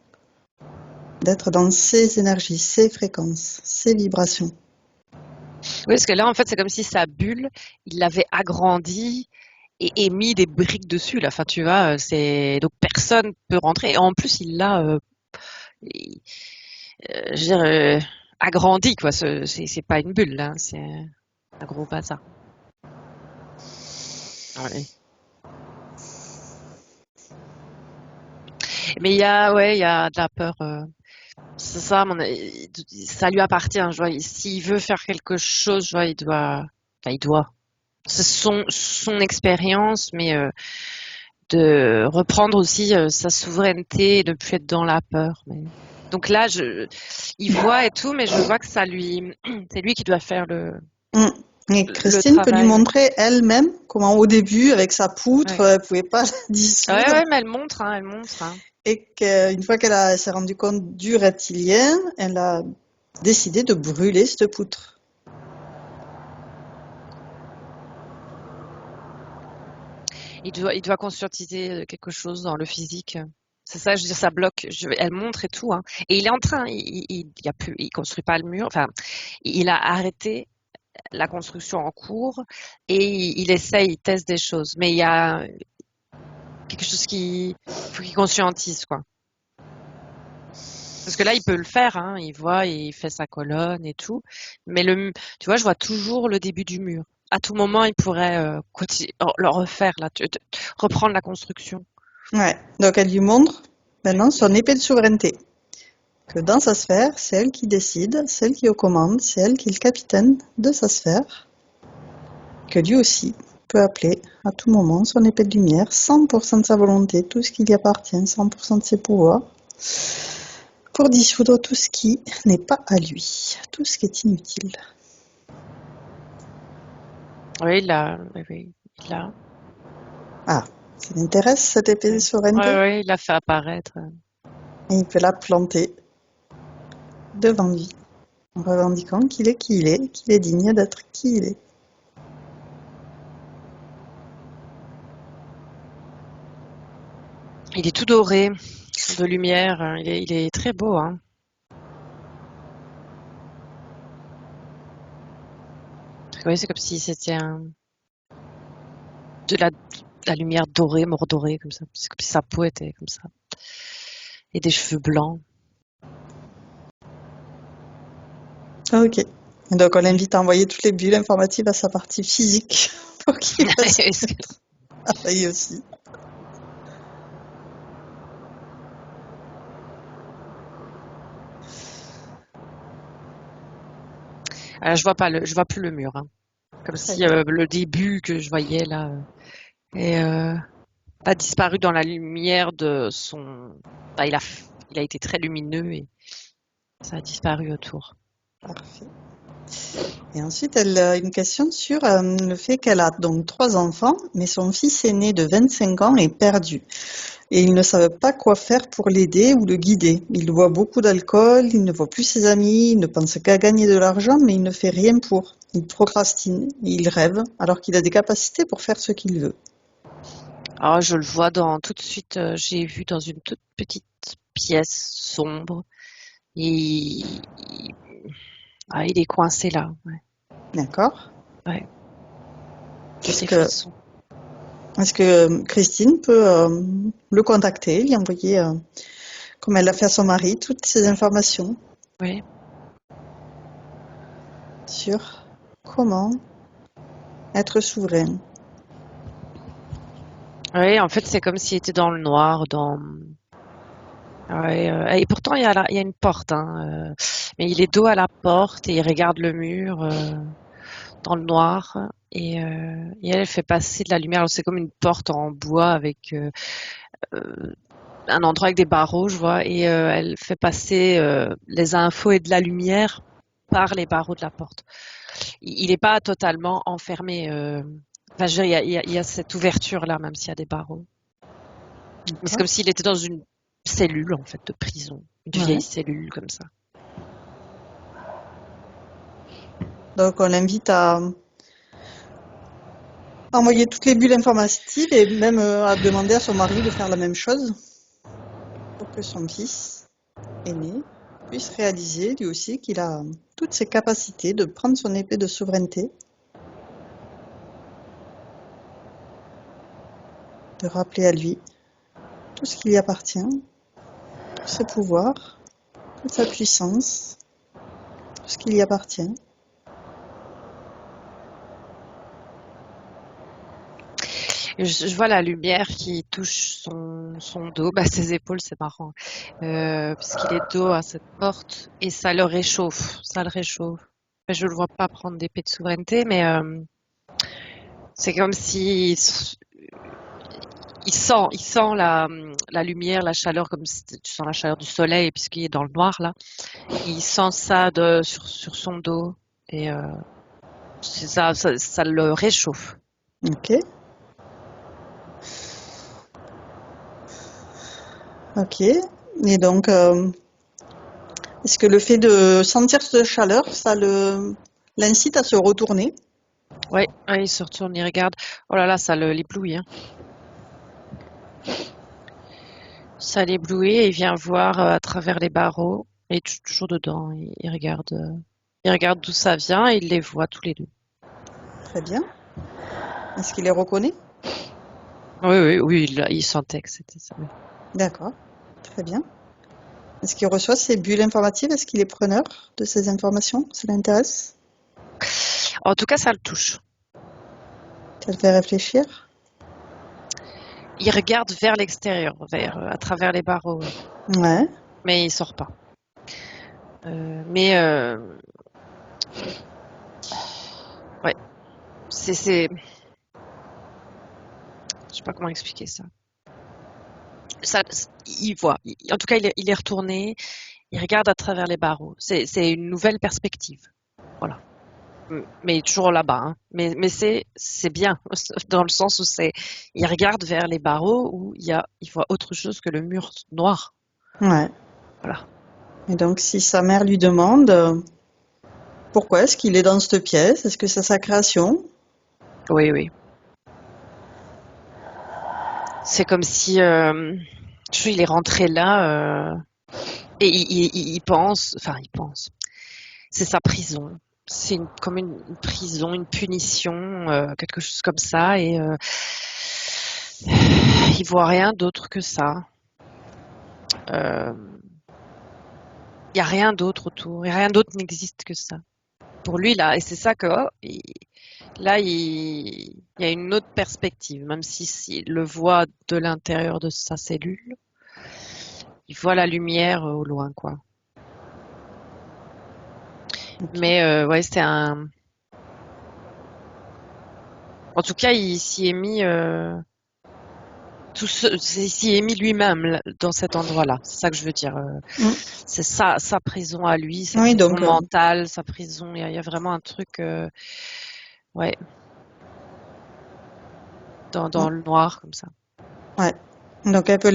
d'être dans ses énergies, ses fréquences, ses vibrations. Oui, parce que là, en fait, c'est comme si sa bulle, il l'avait agrandie et mis des briques dessus. Là, enfin, tu vois, donc personne peut rentrer. Et en plus, il l'a, je veux dire, agrandi, quoi. C'est pas une bulle, là, c'est un gros bazar. Ouais. Mais il y a de la peur. C'est ça, ça lui appartient. Je vois, s'il veut faire quelque chose, je vois, il doit. C'est son expérience, mais de reprendre aussi sa souveraineté et de ne plus être dans la peur. Donc là, il voit et tout, mais je vois que c'est lui qui doit faire Mm. Et le Christine peut lui travail. Ouais. montrer elle-même comment au début, avec sa poutre, Ouais. elle ne pouvait pas la dissoudre. Ouais, mais elle montre, hein, elle montre. Hein. Et qu'une fois qu'elle s'est rendue compte du reptilien, elle a décidé de brûler cette poutre. Il doit conscientiser quelque chose dans le physique. C'est ça, je veux dire, ça bloque. Elle montre et tout, hein. Et il est en train, il construit pas le mur. Enfin, il a arrêté la construction en cours et il essaye, il teste des choses. Mais il y a quelque chose faut qu'il conscientise, quoi. Parce que là, il peut le faire, hein. Il voit, il fait sa colonne et tout. Mais tu vois, je vois toujours le début du mur. À tout moment, il pourrait le refaire, là, reprendre la construction. Ouais. Donc elle lui montre maintenant son épée de souveraineté. Que dans sa sphère, c'est elle qui décide, c'est elle qui est aux commandes, c'est elle qui est le capitaine de sa sphère. Que lui aussi peut appeler à tout moment son épée de lumière, 100% de sa volonté, tout ce qui lui appartient, 100% de ses pouvoirs, pour dissoudre tout ce qui n'est pas à lui, tout ce qui est inutile. Oui, oui, il l'a. Ah, ça l'intéresse, cette épée de souveraineté? Ouais, il l'a fait apparaître. Et il peut la planter devant lui. en revendiquant qu'il est digne d'être qui il est. Il est tout doré de lumière. Il est très beau, hein. Oui, c'est comme si c'était de la lumière dorée, mordorée, comme ça. C'est comme si sa peau était comme ça. Et des cheveux blancs. Ok. Donc on l'invite à envoyer toutes les bulles informatives à sa partie physique pour qu'il fasse travailler aussi. Je vois plus le mur, hein. Comme si le début que je voyais là a disparu dans la lumière de son. Bah, il a été très lumineux et ça a disparu autour. Parfait. Et ensuite, elle a une question sur le fait qu'elle a donc 3 enfants, mais son fils aîné de 25 ans est perdu. Et il ne savait pas quoi faire pour l'aider ou le guider. Il boit beaucoup d'alcool, il ne voit plus ses amis, il ne pense qu'à gagner de l'argent, mais il ne fait rien pour. Il procrastine, il rêve, alors qu'il a des capacités pour faire ce qu'il veut. Alors, je le vois tout de suite, j'ai vu dans une toute petite pièce sombre. Et il est coincé là. Ouais. D'accord. Ouais. Est-ce que Christine peut le contacter, lui envoyer, comme elle l'a fait à son mari, toutes ces informations Oui. sur comment être souverain? Oui, en fait, c'est comme s'il était dans le noir, Ouais, et pourtant, il y a une porte, hein, mais il est dos à la porte et il regarde le mur dans le noir. Et elle fait passer de la lumière. Alors, c'est comme une porte en bois avec un endroit avec des barreaux, je vois. Et elle fait passer les infos et de la lumière par les barreaux de la porte. Il n'est pas totalement enfermé. Enfin, je veux dire, il y a cette ouverture-là, même s'il y a des barreaux. Mais c'est comme s'il était dans une cellule, en fait, de prison. Une vieille cellule, comme ça. Donc, on l'invite à envoyer toutes les bulles informatives et même à demander à son mari de faire la même chose pour que son fils aîné puisse réaliser lui aussi qu'il a toutes ses capacités de prendre son épée de souveraineté, de rappeler à lui tout ce qui lui appartient, tous ses pouvoirs, toute sa puissance, tout ce qui lui appartient. Je vois la lumière qui touche son dos, ses épaules, c'est marrant, puisqu'il est dos à cette porte et ça le réchauffe. Je le vois pas prendre d'épée de souveraineté, mais c'est comme si il sent la lumière, la chaleur, comme si tu sens la chaleur du soleil puisqu'il est dans le noir là. Il sent ça sur son dos et ça le réchauffe. Ok. Ok. Et donc, est-ce que le fait de sentir cette chaleur, ça l'incite à se retourner? Ouais, il se retourne, il regarde. Oh là là, ça l'éblouit, hein. Ça l'éblouit et il vient voir à travers les barreaux. Et toujours dedans. Il regarde d'où ça vient et il les voit tous les deux. Très bien. Est-ce qu'il les reconnaît? Oui, il sentait que c'était ça. Oui. D'accord. Très bien. Est-ce qu'il reçoit ces bulles informatives? Est-ce qu'il est preneur de ces informations? Ça l'intéresse? En tout cas, ça le touche. Ça le fait réfléchir? Il regarde vers l'extérieur, à travers les barreaux. Ouais. Mais il sort pas. Ouais, c'est, je sais pas comment expliquer ça. Il voit. En tout cas, il est retourné. Il regarde à travers les barreaux. C'est une nouvelle perspective. Voilà. Mais toujours là-bas, hein. Mais c'est bien dans le sens où il regarde vers les barreaux où il voit autre chose que le mur noir. Ouais. Voilà. Et donc, si sa mère lui demande, Pourquoi est-ce qu'il est dans cette pièce? Est-ce que c'est sa création? Oui, oui. C'est comme si il est rentré là et il pense, enfin il pense. C'est sa prison. C'est comme une prison, une punition, quelque chose comme ça. Et il voit rien d'autre que ça. Il y a rien d'autre autour. Et rien d'autre n'existe que ça. Pour lui là, et c'est ça que là il y a une autre perspective, même s'il le voit de l'intérieur de sa cellule, il voit la lumière au loin, quoi. Ok. Mais ouais, c'est un. En tout cas, il s'y est mis il s'y est mis lui-même là, dans cet endroit-là. C'est ça que je veux dire. Mm. C'est sa prison à lui, sa Oui, prison donc, mentale, sa prison. Il y a vraiment un truc, ouais, dans le noir comme ça. ouais. Donc elle peut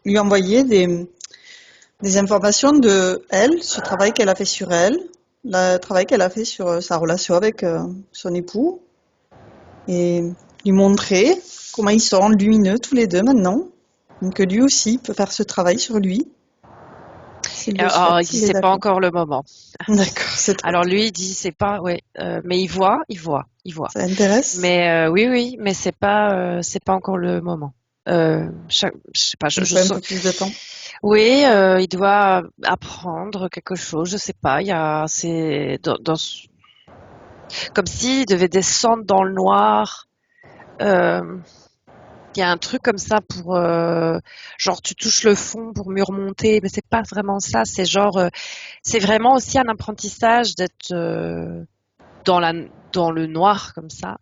lui envoyer des informations de elle, ce travail qu'elle a fait sur elle, le travail qu'elle a fait sur sa relation avec son époux, et lui montrer comment ils sont lumineux tous les deux maintenant, donc que lui aussi peut faire ce travail sur lui, s'il le Alors, souhaite, il dit s'il est c'est pas d'accord. encore le moment. D'accord, c'est trop Alors tôt. lui, il dit c'est pas, ouais, mais il voit. Ça intéresse? Mais oui, mais c'est pas encore le moment. Je sais pas, Il je faut un sens. peu plus de temps. Oui, il doit apprendre quelque chose. Je sais pas. C'est comme s'il devait descendre dans le noir. Euh, Il y a un truc comme ça pour genre tu touches le fond pour mieux remonter, mais c'est pas vraiment ça. C'est genre c'est vraiment aussi un apprentissage d'être dans le noir comme ça.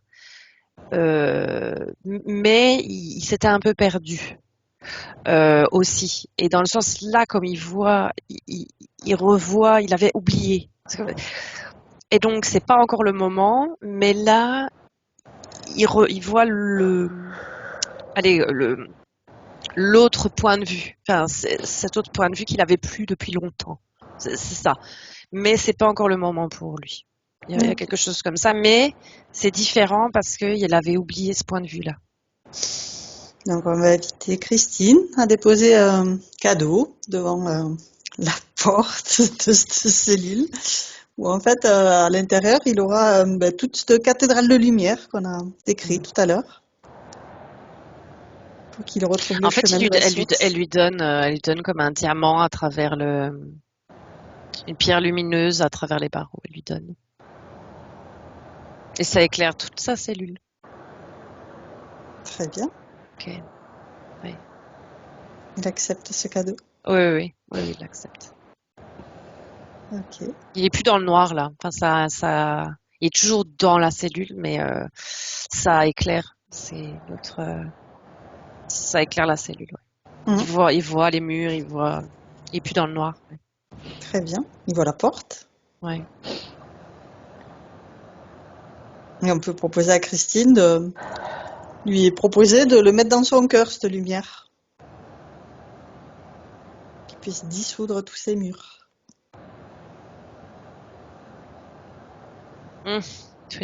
Mais il s'était un peu perdu aussi. Et dans le sens là, comme il voit, il revoit, il avait oublié. Et donc c'est pas encore le moment, mais là il voit allez, l'autre point de vue. Enfin, cet autre point de vue qu'il avait plus depuis longtemps. C'est ça. Mais c'est pas encore le moment pour lui. Il y a quelque chose comme ça, mais c'est différent parce qu'il avait oublié ce point de vue-là. Donc on va inviter Christine à déposer un cadeau devant la porte de cette cellule, où en fait à l'intérieur il aura toute cette cathédrale de lumière qu'on a décrite tout à l'heure, pour qu'il retrouve le En fait, chemin de la source. elle lui donne comme un diamant à travers une pierre lumineuse à travers les barreaux. Elle lui donne. Et ça éclaire toute sa cellule. Très bien, Ok. Oui. il accepte ce cadeau. Oui, il l'accepte. Ok, Il est plus dans le noir là. Enfin, il est toujours dans la cellule, mais ça éclaire. C'est l'autre. Ça éclaire la cellule. Ouais. Mhm. Il voit les murs, il est plus dans le noir. Très bien, il voit la porte. Ouais. Et on peut proposer à Christine de lui proposer de le mettre dans son cœur, cette lumière, qu'il puisse dissoudre tous ces murs.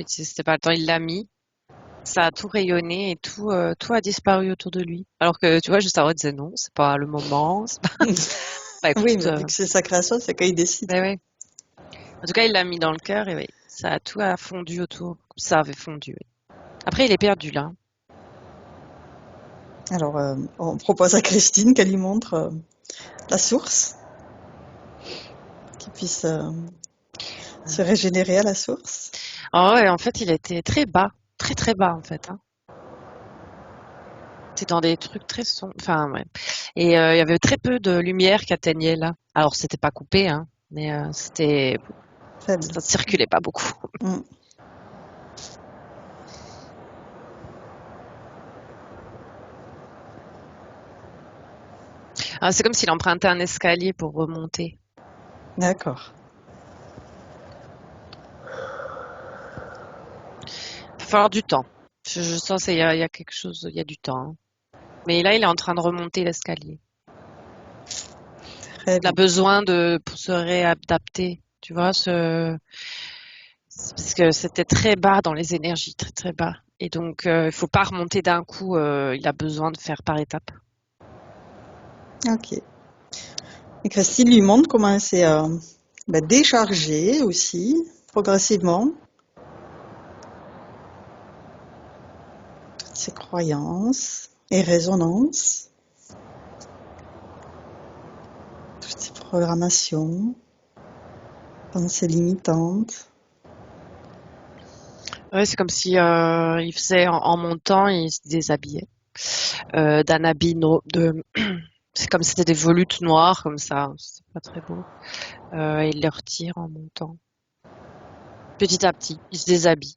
C'était pas le temps, il l'a mis. Ça a tout rayonné et tout a disparu autour de lui. Alors que tu vois, juste avant, il disait non, c'est pas le moment. Bah Oui, écoute, mais vu que c'est sa création, c'est qu'il décide. ouais, ouais. En tout cas, il l'a mis dans le cœur et oui, tout a fondu autour. Ça avait fondu. Oui. Après, il est perdu là. Alors, on propose à Christine qu'elle lui montre la source, qu'il puisse se régénérer à la source. Ah ouais, en fait, il était très bas, très très bas en fait. Hein. C'est dans des trucs très sombres. Enfin, ouais. Et il y avait très peu de lumière qui atteignait là. Alors, c'était pas coupé, hein, mais Faible. ça circulait pas beaucoup. Mm. Ah, c'est comme s'il empruntait un escalier pour remonter. D'accord. Il va falloir du temps. Je sens qu'il y a quelque chose, il y a du temps. Hein. Mais là, il est en train de remonter l'escalier. Très Il a bien. besoin pour se réadapter, tu vois, Parce que c'était très bas dans les énergies, très très bas. Et donc, il faut pas remonter d'un coup. Il a besoin de faire par étapes. Ok. Et Christine lui montre comment elle s'est déchargée aussi, progressivement, toutes ses croyances et résonances, toutes ses programmations, pensées limitantes. Ouais, c'est comme si il faisait en montant, il se déshabillait d'un habit c'est comme si c'était des volutes noires comme ça. C'est pas très beau. Il les retire en montant. Petit à petit, il se déshabille.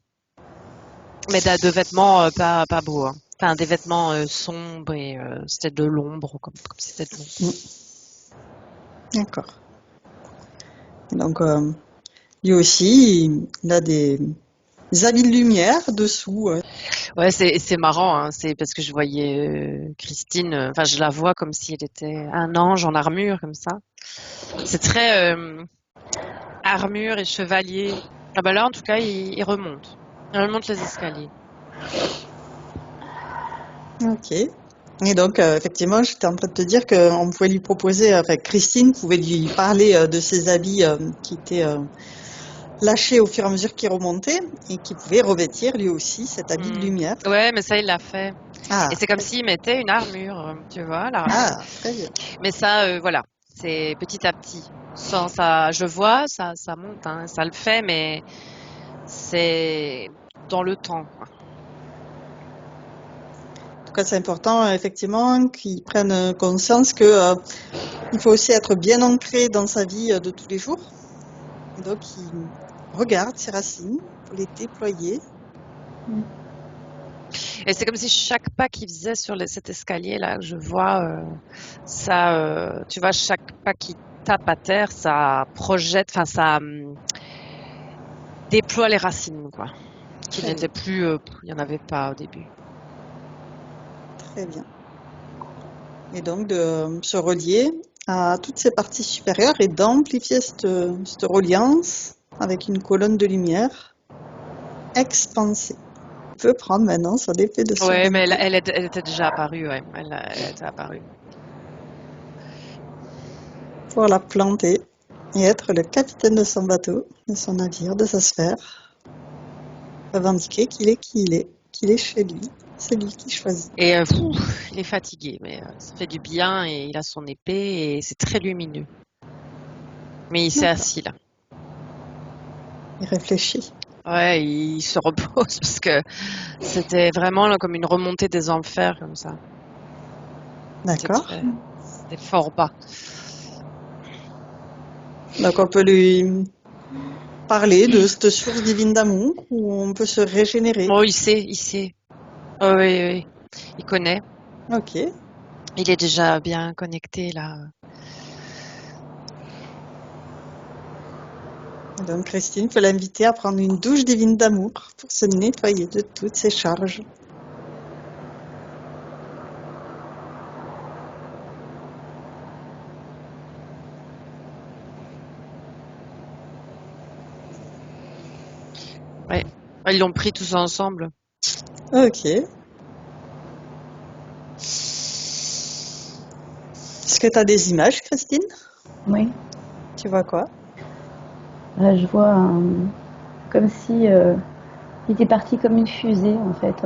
Mais de vêtements pas beaux. Hein. Enfin, des vêtements sombres et c'était de l'ombre, comme si c'était de l'ombre. D'accord. Donc, lui aussi, il a des habits de lumière dessous. Ouais, c'est marrant. Hein. C'est parce que je voyais Christine. Enfin, je la vois comme si elle était un ange en armure comme ça. C'est très armure et chevalier. Ah bah là, en tout cas, il remonte. Il remonte les escaliers. Ok. Et donc, effectivement, j'étais en train de te dire qu'on pouvait lui proposer, enfin, Christine pouvait lui parler de ses habits qui étaient lâchés au fur et à mesure qu'il remontait et qui pouvait revêtir lui aussi cet habit de lumière. Ouais, mais ça, il l'a fait. Ah, Et c'est comme s'il mettait une armure, tu vois. Là. très bien. Mais ça, voilà, c'est petit à petit. Sans ça, je vois, ça monte, hein, ça le fait, mais c'est dans le temps, quoi. En tout cas, c'est important, effectivement, qu'ils prennent conscience que il faut aussi être bien ancré dans sa vie de tous les jours. Et donc, il regarde ses racines pour les déployer. Et c'est comme si chaque pas qu'il faisait sur cet escalier-là, je vois ça, tu vois, chaque pas qui tape à terre, ça projette, enfin, ça déploie les racines, quoi. Qui Très bien, n'étaient plus, il n'y en avait pas au début. très bien. Et donc, de se relier à toutes ces parties supérieures et d'amplifier cette reliance avec une colonne de lumière expansée. On peut prendre maintenant son épée de Ouais, mais surmonter elle était déjà apparue, ouais. Elle était apparue. pour la planter et être le capitaine de son bateau, de son navire, de sa sphère. Revendiquer qu'il est chez lui. C'est lui qui choisit. Et il est fatigué, mais ça fait du bien et il a son épée et c'est très lumineux. Mais il s'est D'accord. assis là. Il réfléchit. Ouais, il se repose parce que c'était vraiment là, comme une remontée des enfers comme ça. D'accord. C'était fort bas. Donc on peut lui parler de cette source divine d'amour où on peut se régénérer. Oh, il sait. Oh, oui, oui. Il connaît. Ok. Il est déjà bien connecté là. Et donc Christine peut l'inviter à prendre une douche divine d'amour pour se nettoyer de toutes ses charges. Ouais. Ils l'ont pris tous ensemble. Ok. Est-ce que tu as des images, Christine? Oui. Tu vois quoi? Là, je vois comme si il était parti comme une fusée, en fait.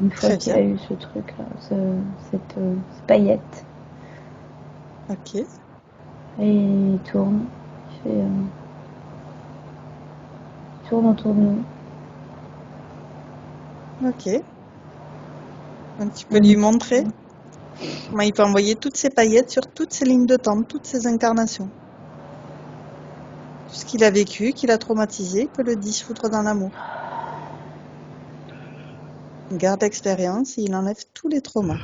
Une fois Très qu'il bien. a eu ce truc-là, cette paillette. Ok. Et il tourne. Il tourne autour de nous. Ok. Donc tu peux lui montrer comment il peut envoyer toutes ses paillettes sur toutes ses lignes de temps, toutes ses incarnations. Tout ce qu'il a vécu, qu'il a traumatisé, il peut le dissoudre dans l'amour. Il garde l'expérience et il enlève tous les traumas.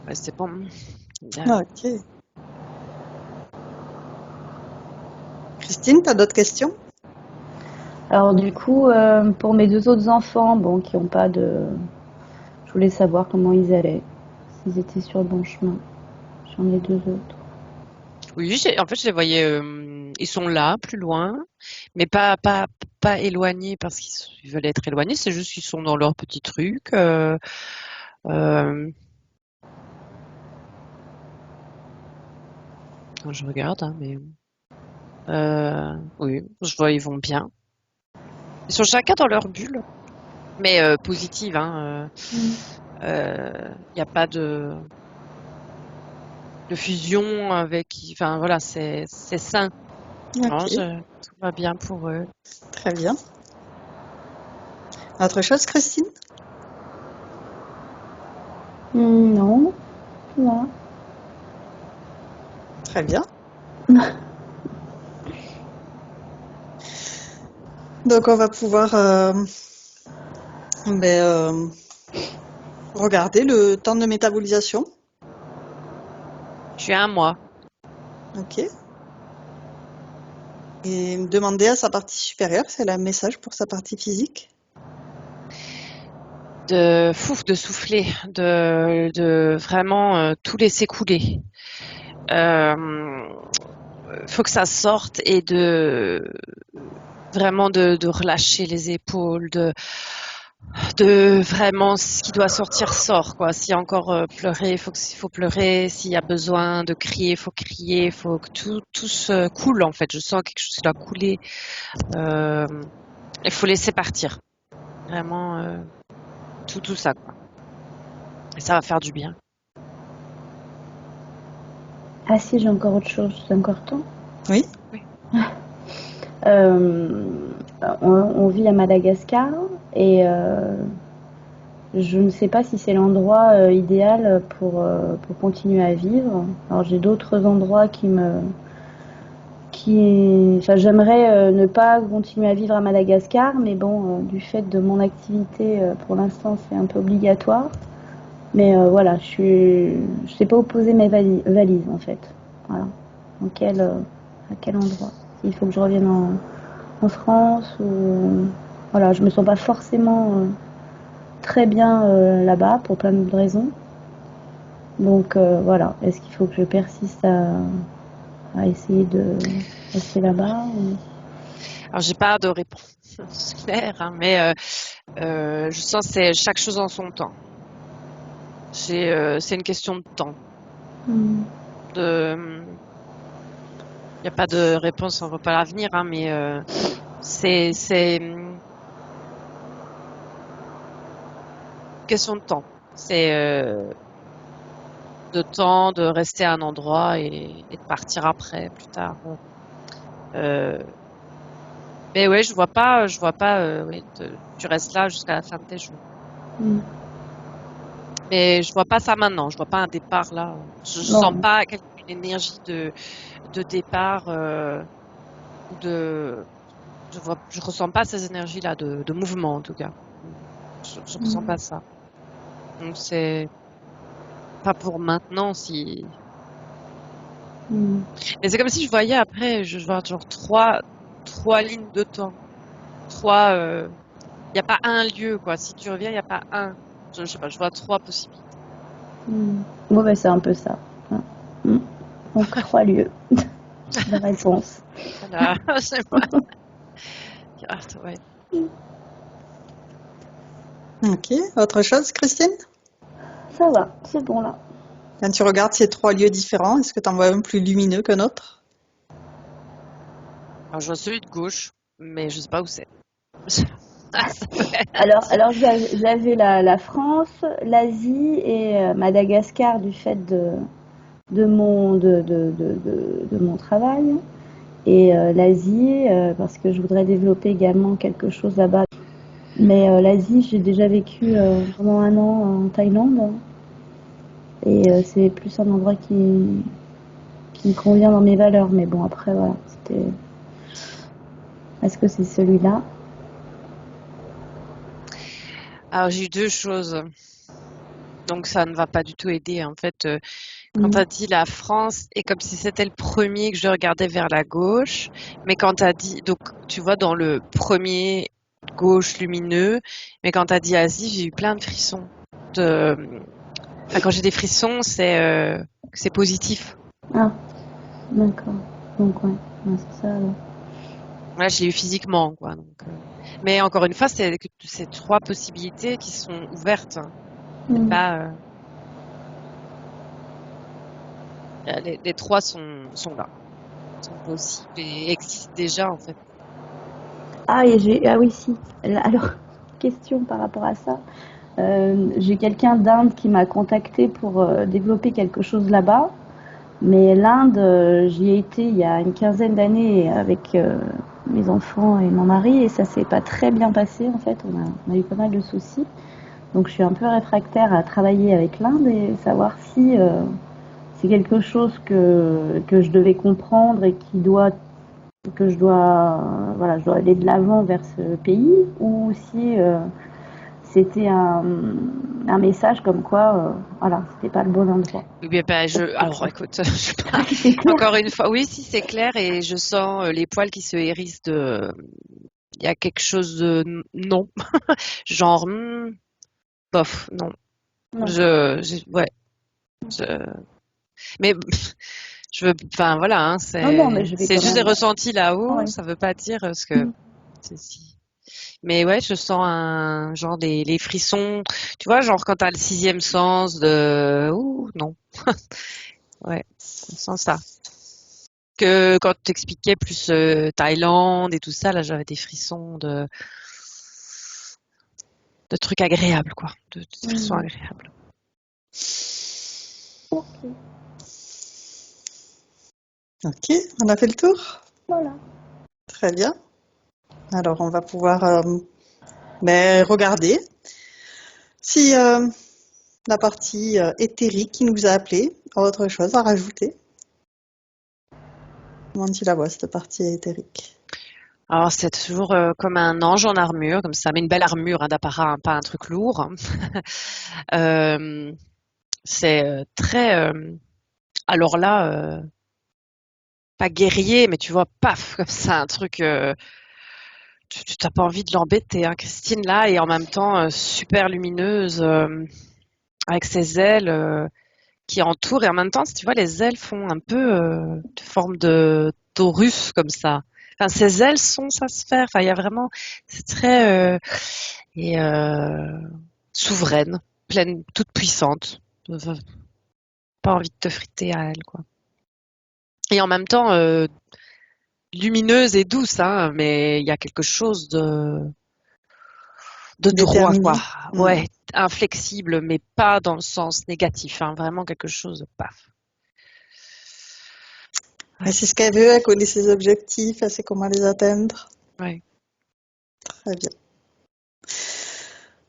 Ouais, c'est bon. Bien. Ok. Christine, tu as d'autres questions? Alors du coup, pour mes deux autres enfants, bon, qui ont pas de... Je voulais savoir comment ils allaient, s'ils étaient sur le bon chemin. J'en ai deux autres. Oui, en fait, je les voyais, ils sont là, plus loin, mais pas éloignés parce qu'ils veulent être éloignés, c'est juste qu'ils sont dans leur petit truc. Je regarde, hein, mais oui, je vois, ils vont bien. Ils sont chacun dans leur bulle, mais positive, hein. Il n'y a pas de fusion avec, enfin voilà, c'est sain. Non, Ok, tout va bien pour eux. très bien. Autre chose, Christine? Non, voilà. Très bien. Donc, on va pouvoir regarder le temps de métabolisation. Je suis à 1 mois. Ok. Et demander à sa partie supérieure si elle a un message pour sa partie physique. De souffler, de vraiment tout laisser couler. Faut que ça sorte et vraiment de relâcher les épaules, de vraiment ce qui doit sortir sort quoi. S'il y a encore pleurer, faut pleurer. S'il y a besoin de crier, faut crier. Faut que tout se coule en fait. Je sens quelque chose qui doit couler. Il faut laisser partir. Vraiment tout ça quoi. Et ça va faire du bien. Ah si, j'ai encore autre chose, c'est encore temps. Oui. Oui. Euh, on vit à Madagascar et je ne sais pas si c'est l'endroit idéal pour continuer à vivre. Alors j'ai d'autres endroits enfin, j'aimerais ne pas continuer à vivre à Madagascar, mais bon, du fait de mon activité, pour l'instant, c'est un peu obligatoire. Mais voilà, je sais pas où poser mes valises en fait. Voilà. À quel endroit? S'il faut que je revienne en France ou voilà, je me sens pas forcément très bien là-bas pour plein de raisons. Donc voilà, est-ce qu'il faut que je persiste à essayer de rester là-bas ou... Alors j'ai pas de réponse claire, hein, mais je sens que c'est chaque chose en son temps. C'est une question de temps. Hmm. Il n'y a pas de réponse, on ne voit pas l'avenir, hein, mais c'est une question de temps. C'est de temps de rester à un endroit et de partir après, plus tard. Mais ouais, je vois pas, oui, tu restes là jusqu'à la fin de tes jours. Hmm. Mais je vois pas ça maintenant. Je vois pas un départ là. Je sens Non. pas une énergie de départ ou je ressens pas ces énergies là de mouvement en tout cas. Je ressens Hmm. pas ça. Donc c'est pas pour maintenant si. Hmm. Mais c'est comme si je voyais après, je vois genre trois lignes de temps. Y a pas un lieu quoi. Si tu reviens, y a pas un. Je sais pas, je vois 3 possibilités. Hmm. Bon, ben, c'est un peu ça. Hein. Hmm. Donc, 3 lieux de réponse. Voilà, c'est pas. Ouais. Ok. Autre chose, Christine? Ça va, c'est bon là. Quand tu regardes ces 3 lieux différents, est-ce que tu en vois un plus lumineux qu'un autre? Alors je vois celui de gauche, mais je sais pas où c'est. Ça peut Alors j'avais la France, l'Asie et Madagascar du fait de mon travail. Et l'Asie, parce que je voudrais développer également quelque chose là-bas. Mais l'Asie, j'ai déjà vécu pendant 1 an en Thaïlande. Et c'est plus un endroit qui me convient dans mes valeurs. Mais bon, après, voilà, c'était... Est-ce que c'est celui-là? Alors j'ai eu 2 choses. Donc ça ne va pas du tout aider. En fait, Quand Mm. tu as dit la France, et comme si c'était le premier que je regardais vers la gauche, mais quand tu as dit, donc tu vois, dans le premier gauche lumineux, mais quand tu as dit Asie, j'ai eu plein de frissons. De... Enfin, quand j'ai des frissons, c'est positif. Ah, d'accord. Donc, ouais, ouais, c'est ça. Là, je l'ai eu physiquement, quoi. Donc, mais encore une fois, c'est trois possibilités qui sont ouvertes. C'est Mm. pas, les trois sont là, sont possibles et existent déjà, en fait. Ah, ah oui, si. Alors, question par rapport à ça. J'ai quelqu'un d'Inde qui m'a contacté pour développer quelque chose là-bas. Mais l'Inde, j'y ai été il y a une quinzaine d'années avec mes enfants et mon mari et ça s'est pas très bien passé en fait. On a eu pas mal de soucis. Donc je suis un peu réfractaire à travailler avec l'Inde et savoir si c'est quelque chose que je devais comprendre et que voilà, je dois aller de l'avant vers ce pays ou si c'était un message comme quoi, voilà, c'était pas le bon endroit. Oui, ben, alors écoute, je sais pas. C'est clair. Encore une fois, oui, si c'est clair et je sens les poils qui se hérissent il y a quelque chose de non, genre, bof, non. Non. Ouais, mais enfin voilà, hein, Non, non, mais je vais c'est quand juste des même. ressentis là-haut, Ouais. ça veut pas dire ce que si. Mais ouais, je sens genre les frissons, tu vois, genre quand t'as le sixième sens ouh, non, ouais, on sent ça. Que quand tu expliquais plus Thaïlande et tout ça, là j'avais des frissons de trucs agréables, quoi, de frissons Mm. agréables. Ok, Ok, on a fait le tour? voilà. Très bien. Alors, on va pouvoir regarder si la partie éthérique qui nous a appelés a autre chose à rajouter. Comment tu la vois, cette partie éthérique? Alors c'est toujours comme un ange en armure, comme ça, mais une belle armure hein, d'apparat, hein, pas un truc lourd. Euh, c'est très, alors là, pas guerrier, mais tu vois, paf, comme ça, un truc, tu t'as pas envie de l'embêter, hein, Christine là, et en même temps super lumineuse, avec ses ailes qui entourent, et en même temps, tu vois, les ailes font un peu de forme de taurus comme ça. Enfin, ses ailes sont sa sphère. Enfin, il y a vraiment, c'est très et souveraine, pleine, toute puissante. Pas envie de te friter à elle, quoi. Et en même temps, lumineuse et douce, hein, mais il y a quelque chose de droit, quoi. Déterminée. Ouais, inflexible, mais pas dans le sens négatif, hein, vraiment quelque chose de paf. Et Ouais, c'est ce qu'elle veut, elle connaît ses objectifs, elle sait comment les atteindre. ouais. Très bien.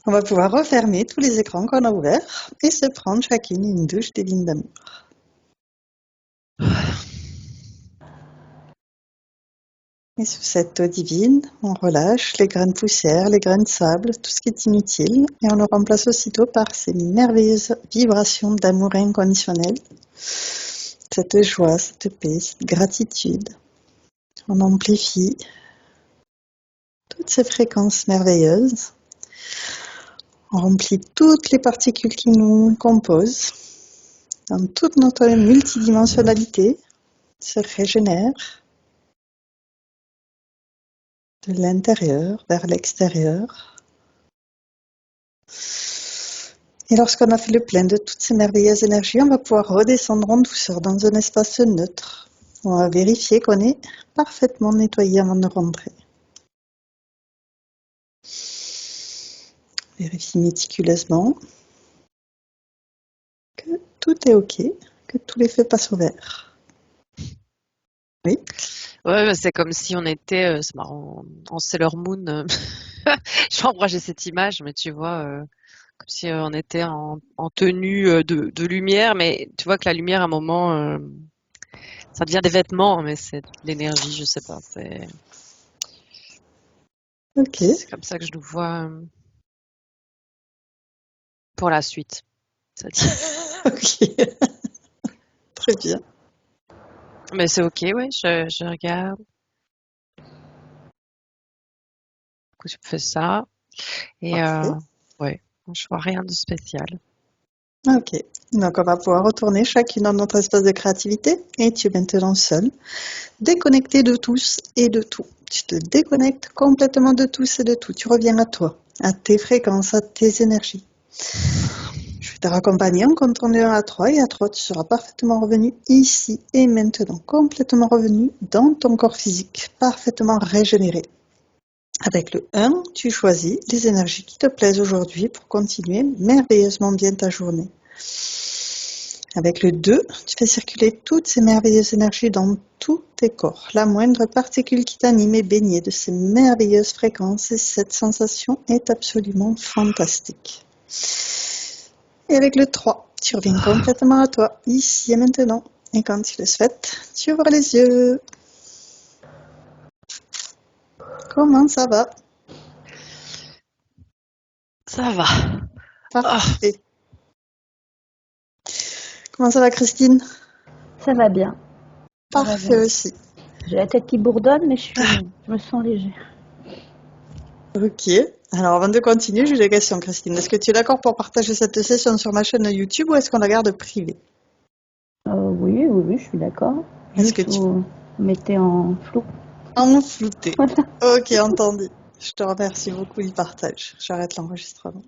On va pouvoir refermer tous les écrans qu'on a ouverts et se prendre chacune une douche divine d'amour. Et sous cette eau divine, on relâche les grains de poussière, les grains de sable, tout ce qui est inutile, et on le remplace aussitôt par ces merveilleuses vibrations d'amour inconditionnel, cette joie, cette paix, cette gratitude. On amplifie toutes ces fréquences merveilleuses. On remplit toutes les particules qui nous composent, dans toute notre multidimensionnalité, se régénère de l'intérieur vers l'extérieur. Et lorsqu'on a fait le plein de toutes ces merveilleuses énergies, on va pouvoir redescendre en douceur dans un espace neutre. On va vérifier qu'on est parfaitement nettoyé avant de rentrer. Vérifie méticuleusement que tout est OK, que tous les feux passent au vert. Oui. Ouais, bah, c'est comme si on était, c'est marrant, en Sailor Moon. Je sais pas pourquoi j'ai cette image, mais tu vois, comme si on était en tenue de lumière, mais tu vois que la lumière, à un moment, ça devient des vêtements, mais c'est de l'énergie, je sais pas. OK. C'est comme ça que je le vois pour la suite. Ça dit. OK. Très bien. Mais c'est ok, ouais, je regarde. Du coup, je fais ça. Et Parfait. ouais, je vois rien de spécial. Ok. Donc, on va pouvoir retourner chacune dans notre espace de créativité. Et tu es maintenant seule, déconnectée de tous et de tout. Tu te déconnectes complètement de tous et de tout. Tu reviens à toi, à tes fréquences, à tes énergies. Je vais te raccompagner en comptant de 1 à 3. Et à 3, tu seras parfaitement revenu ici et maintenant. Complètement revenu dans ton corps physique. Parfaitement régénéré. Avec le 1, tu choisis les énergies qui te plaisent aujourd'hui pour continuer merveilleusement bien ta journée. Avec le 2, tu fais circuler toutes ces merveilleuses énergies dans tous tes corps. La moindre particule qui t'anime est baignée de ces merveilleuses fréquences et cette sensation est absolument fantastique. Et avec le 3, tu reviens complètement à toi, ici et maintenant. Et quand tu le souhaites, tu ouvres les yeux. Comment ça va? Ça va. Ah, Parfait. Comment ça va, Christine? Ça va bien, ça va Parfait bien. aussi. J'ai la tête qui bourdonne, mais je me sens légère. Ok. Alors, avant de continuer, j'ai des questions, Christine. Est-ce que tu es d'accord pour partager cette session sur ma chaîne YouTube ou est-ce qu'on la garde privée? Oui, oui, oui, je suis d'accord. Est-ce que Juste, tu vous mettez en flou. en flouté? Ok, entendu. Je te remercie beaucoup du partage. J'arrête l'enregistrement.